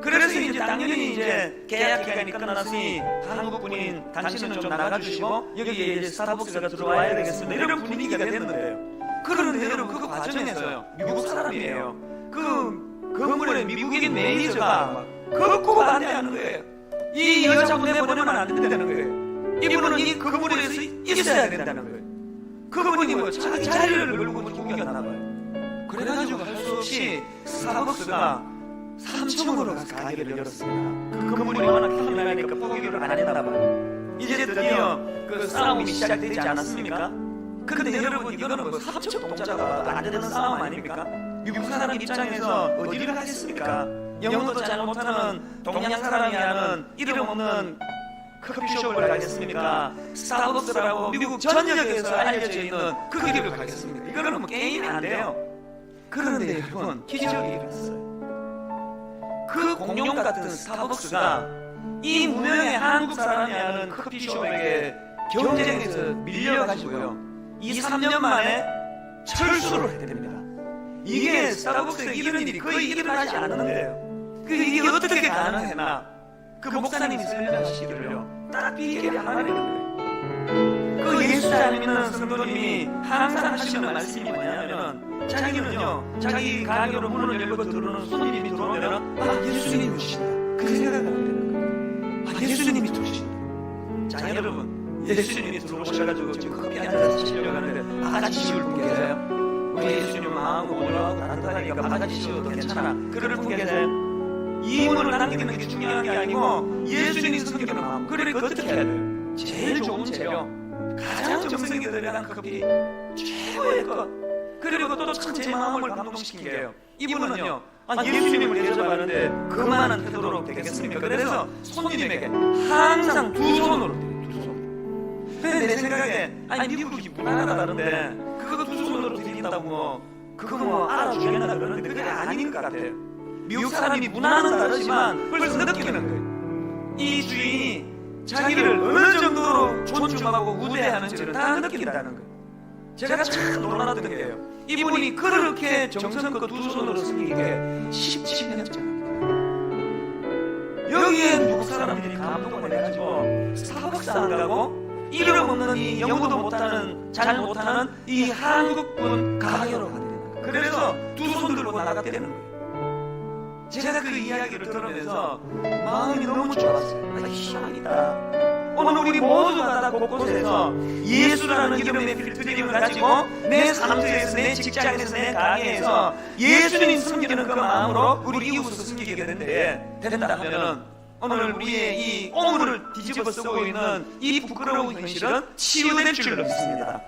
그래서 이제 당연히 이제 계약 기간이 끝났으니 한국 분인 당신은 좀 나가주시고 여기에 이제 스타벅스가 들어와야 되겠습니다. 이런 분위기가 됐는데요. 그런데 여러분 그 과정에서요 미국 사람이에요. 그 건물에 미국인 매니저가 극구 반대하는 거예요. 이 여자 보내보내면 안 된다는 거예요. 이분은 이 건물에서 있어야 된다는 거예요. 그분이 뭐 자기 자리를 걸고 구경하나 봐요. 그래가지고 할 수 없이 스타벅스가 3층으로 가서 가게를 열었습니다. 그 건물이 워낙 탐나니까 포기를 안 했나 봐요. 이제 드디어 그 싸움이 시작되지 않았습니까? 근데 여러분 이거는 뭐 3층 동자가 안 되는 싸움 아닙니까? 미국 사람 입장에서 어디를 하겠습니까? 영어도 잘 못하는 동양 사람이 하는 이름 없는 커피숍을 가겠습니까? 스타벅스라고 미국 전역에서 알려져 있는 그 길을 가겠습니까? 이거는 뭐 게임이 안 돼요. 그런데 여러분 기적이 일어났어요. 그 공룡 같은 스타벅스가 이 무명의 한국 사람이 하는 커피숍에게 경쟁에서 밀려가지고요 2-3년 만에 철수를 했게 됩니다. 이게 스타벅스에 이런 일이 거의 일어나지 않는데요. 이게 어떻게 가능했나? 그 목사님이 설명하시기를요. 딱 비결이 하나 있는 거예요. 그 예수 잘 믿는 성도님이 항상 하시는 말씀이 뭐냐면 자기는요, 자기 가게로 문을 열고 들어오는 손님이 들어오면 예수님이 오신다. 그 생각을 하게 되는 거예요. 예수님이 들어오신다. 자 여러분, 예수님이 들어오셔가지고 지금 커피 한잔 하시려고 하는데 바가지 씌울 분 계세요? 우리 예수님 마음은 올라가고 단단하니까 바가지 씌워도 괜찮아. 그럴 분 계세요? 이문을 남기는 게 중요한 게 아니고 예수님이 섬기는 마음. 그래 어떻게 해야 돼요? 제일 좋은 재료, 가장 정성이 들어간 커피, 최고의 것. 그리고 또 참 제 마음을 감동시킨 게요. 이분은요, 예수님을 대접하는데 그만한 태도로 되겠습니까? 그래서 손님에게 항상 두 손으로 드려요. 두 손. 근데 내 생각에 미국이 문화가 다른데 그거 두 손으로 드린다고 그거 뭐 알아주겠나 그러는데 그게 아닌 것 같아요. 미국 사람이 문화는 다르지만 벌써 느끼는 거예요. 이 주인이 자기를 어느 정도로 존중하고 우대하는지를 다 느낀다는 거예요. 제가 참 놀라웠던 게요. 이분이 그렇게 정성껏 두 손으로 섬기게 17년째입니다. 여기에 미국 사람들이 감동을 해가지고 스타벅스 안 가고 이름 없는 이 영어도 못하는 잘 못하는 이 한국분 가게로 가게 되는 거예요. 그래서 두 손 들고 나갔게 되는 거예요. 제가 그 이야기를 들으면서 마음이 너무 좋았어요. 희망이다. 오늘 우리 모두가 다 곳곳에서 예수라는 이름의 필터링을 가지고 내 삶에서, 내 직장에서, 내 가게에서 예수님 섬기는 그 마음으로 우리 이웃을 섬기게 된다면 오늘 우리의 이 오물을 뒤집어 쓰고 있는 이 부끄러운 현실은 치유될 줄로 믿습니다.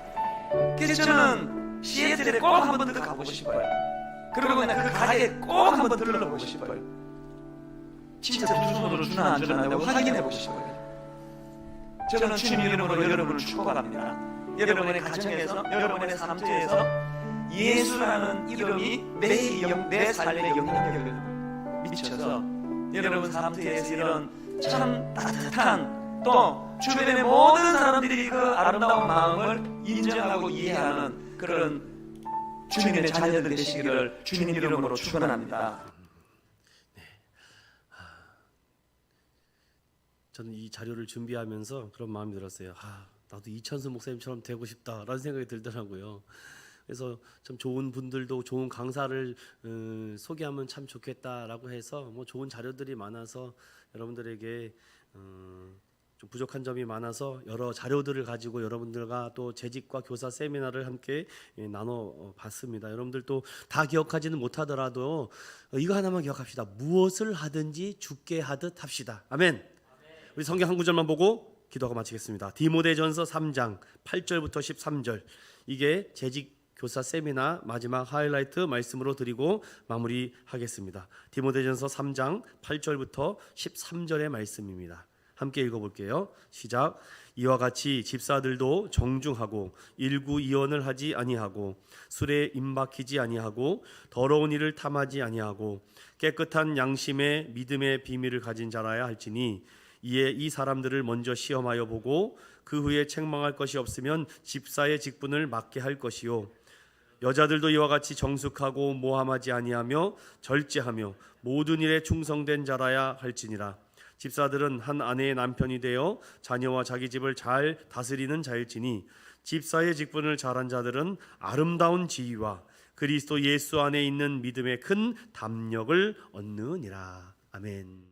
그래서 저는 시애틀에 꼭 한 번 더 가보고 싶어요. 그리고 그 가게에 꼭 한번 들러보고 싶어요. 진짜 두 손으로 주나 안 주나 내가 확인해보고 싶어요. 저는 주님 이름으로 여러분을 축복합니다. 여러분의 가정에서, 여러분의 삶에서 예수라는 이름이 내 삶에 영향력을 미쳐서 여러분 삶에서 이런 참 따뜻한 또 주변의 모든 사람들이 그 아름다운 마음을 인정하고 이해하는 그런 주님의 자녀들 되시기를 주님 이름으로 축원합니다.
저는 이 자료를 준비하면서 그런 마음이 들었어요. 나도 이천수 목사님처럼 되고 싶다라는 생각이 들더라고요. 그래서 좀 좋은 분들도 좋은 강사를 소개하면 참 좋겠다라고 해서 뭐 좋은 자료들이 많아서 여러분들에게 좀 부족한 점이 많아서 여러 자료들을 가지고 여러분들과 또 재직과 교사 세미나를 함께 나눠 봤습니다. 여러분들도 다 기억하지는 못하더라도 이거 하나만 기억합시다. 무엇을 하든지 죽게 하듯 합시다. 아멘. 우리 성경 한 구절만 보고 기도하고 마치겠습니다. 디모데전서 3장 8절부터 13절. 이게 재직 교사 세미나 마지막 하이라이트 말씀으로 드리고 마무리하겠습니다. 디모데전서 3장 8절부터 13절의 말씀입니다. 함께 읽어볼게요. 시작. 이와 같이 집사들도 정중하고 일구이언을 하지 아니하고 술에 임박히지 아니하고 더러운 일을 탐하지 아니하고 깨끗한 양심의 믿음의 비밀을 가진 자라야 할지니 이에 이 사람들을 먼저 시험하여 보고 그 후에 책망할 것이 없으면 집사의 직분을 맡게 할 것이요 여자들도 이와 같이 정숙하고 모함하지 아니하며 절제하며 모든 일에 충성된 자라야 할지니라. 집사들은 한 아내의 남편이 되어 자녀와 자기 집을 잘 다스리는 자일지니 집사의 직분을 잘한 자들은 아름다운 지위와 그리스도 예수 안에 있는 믿음의 큰 담력을 얻느니라. 아멘.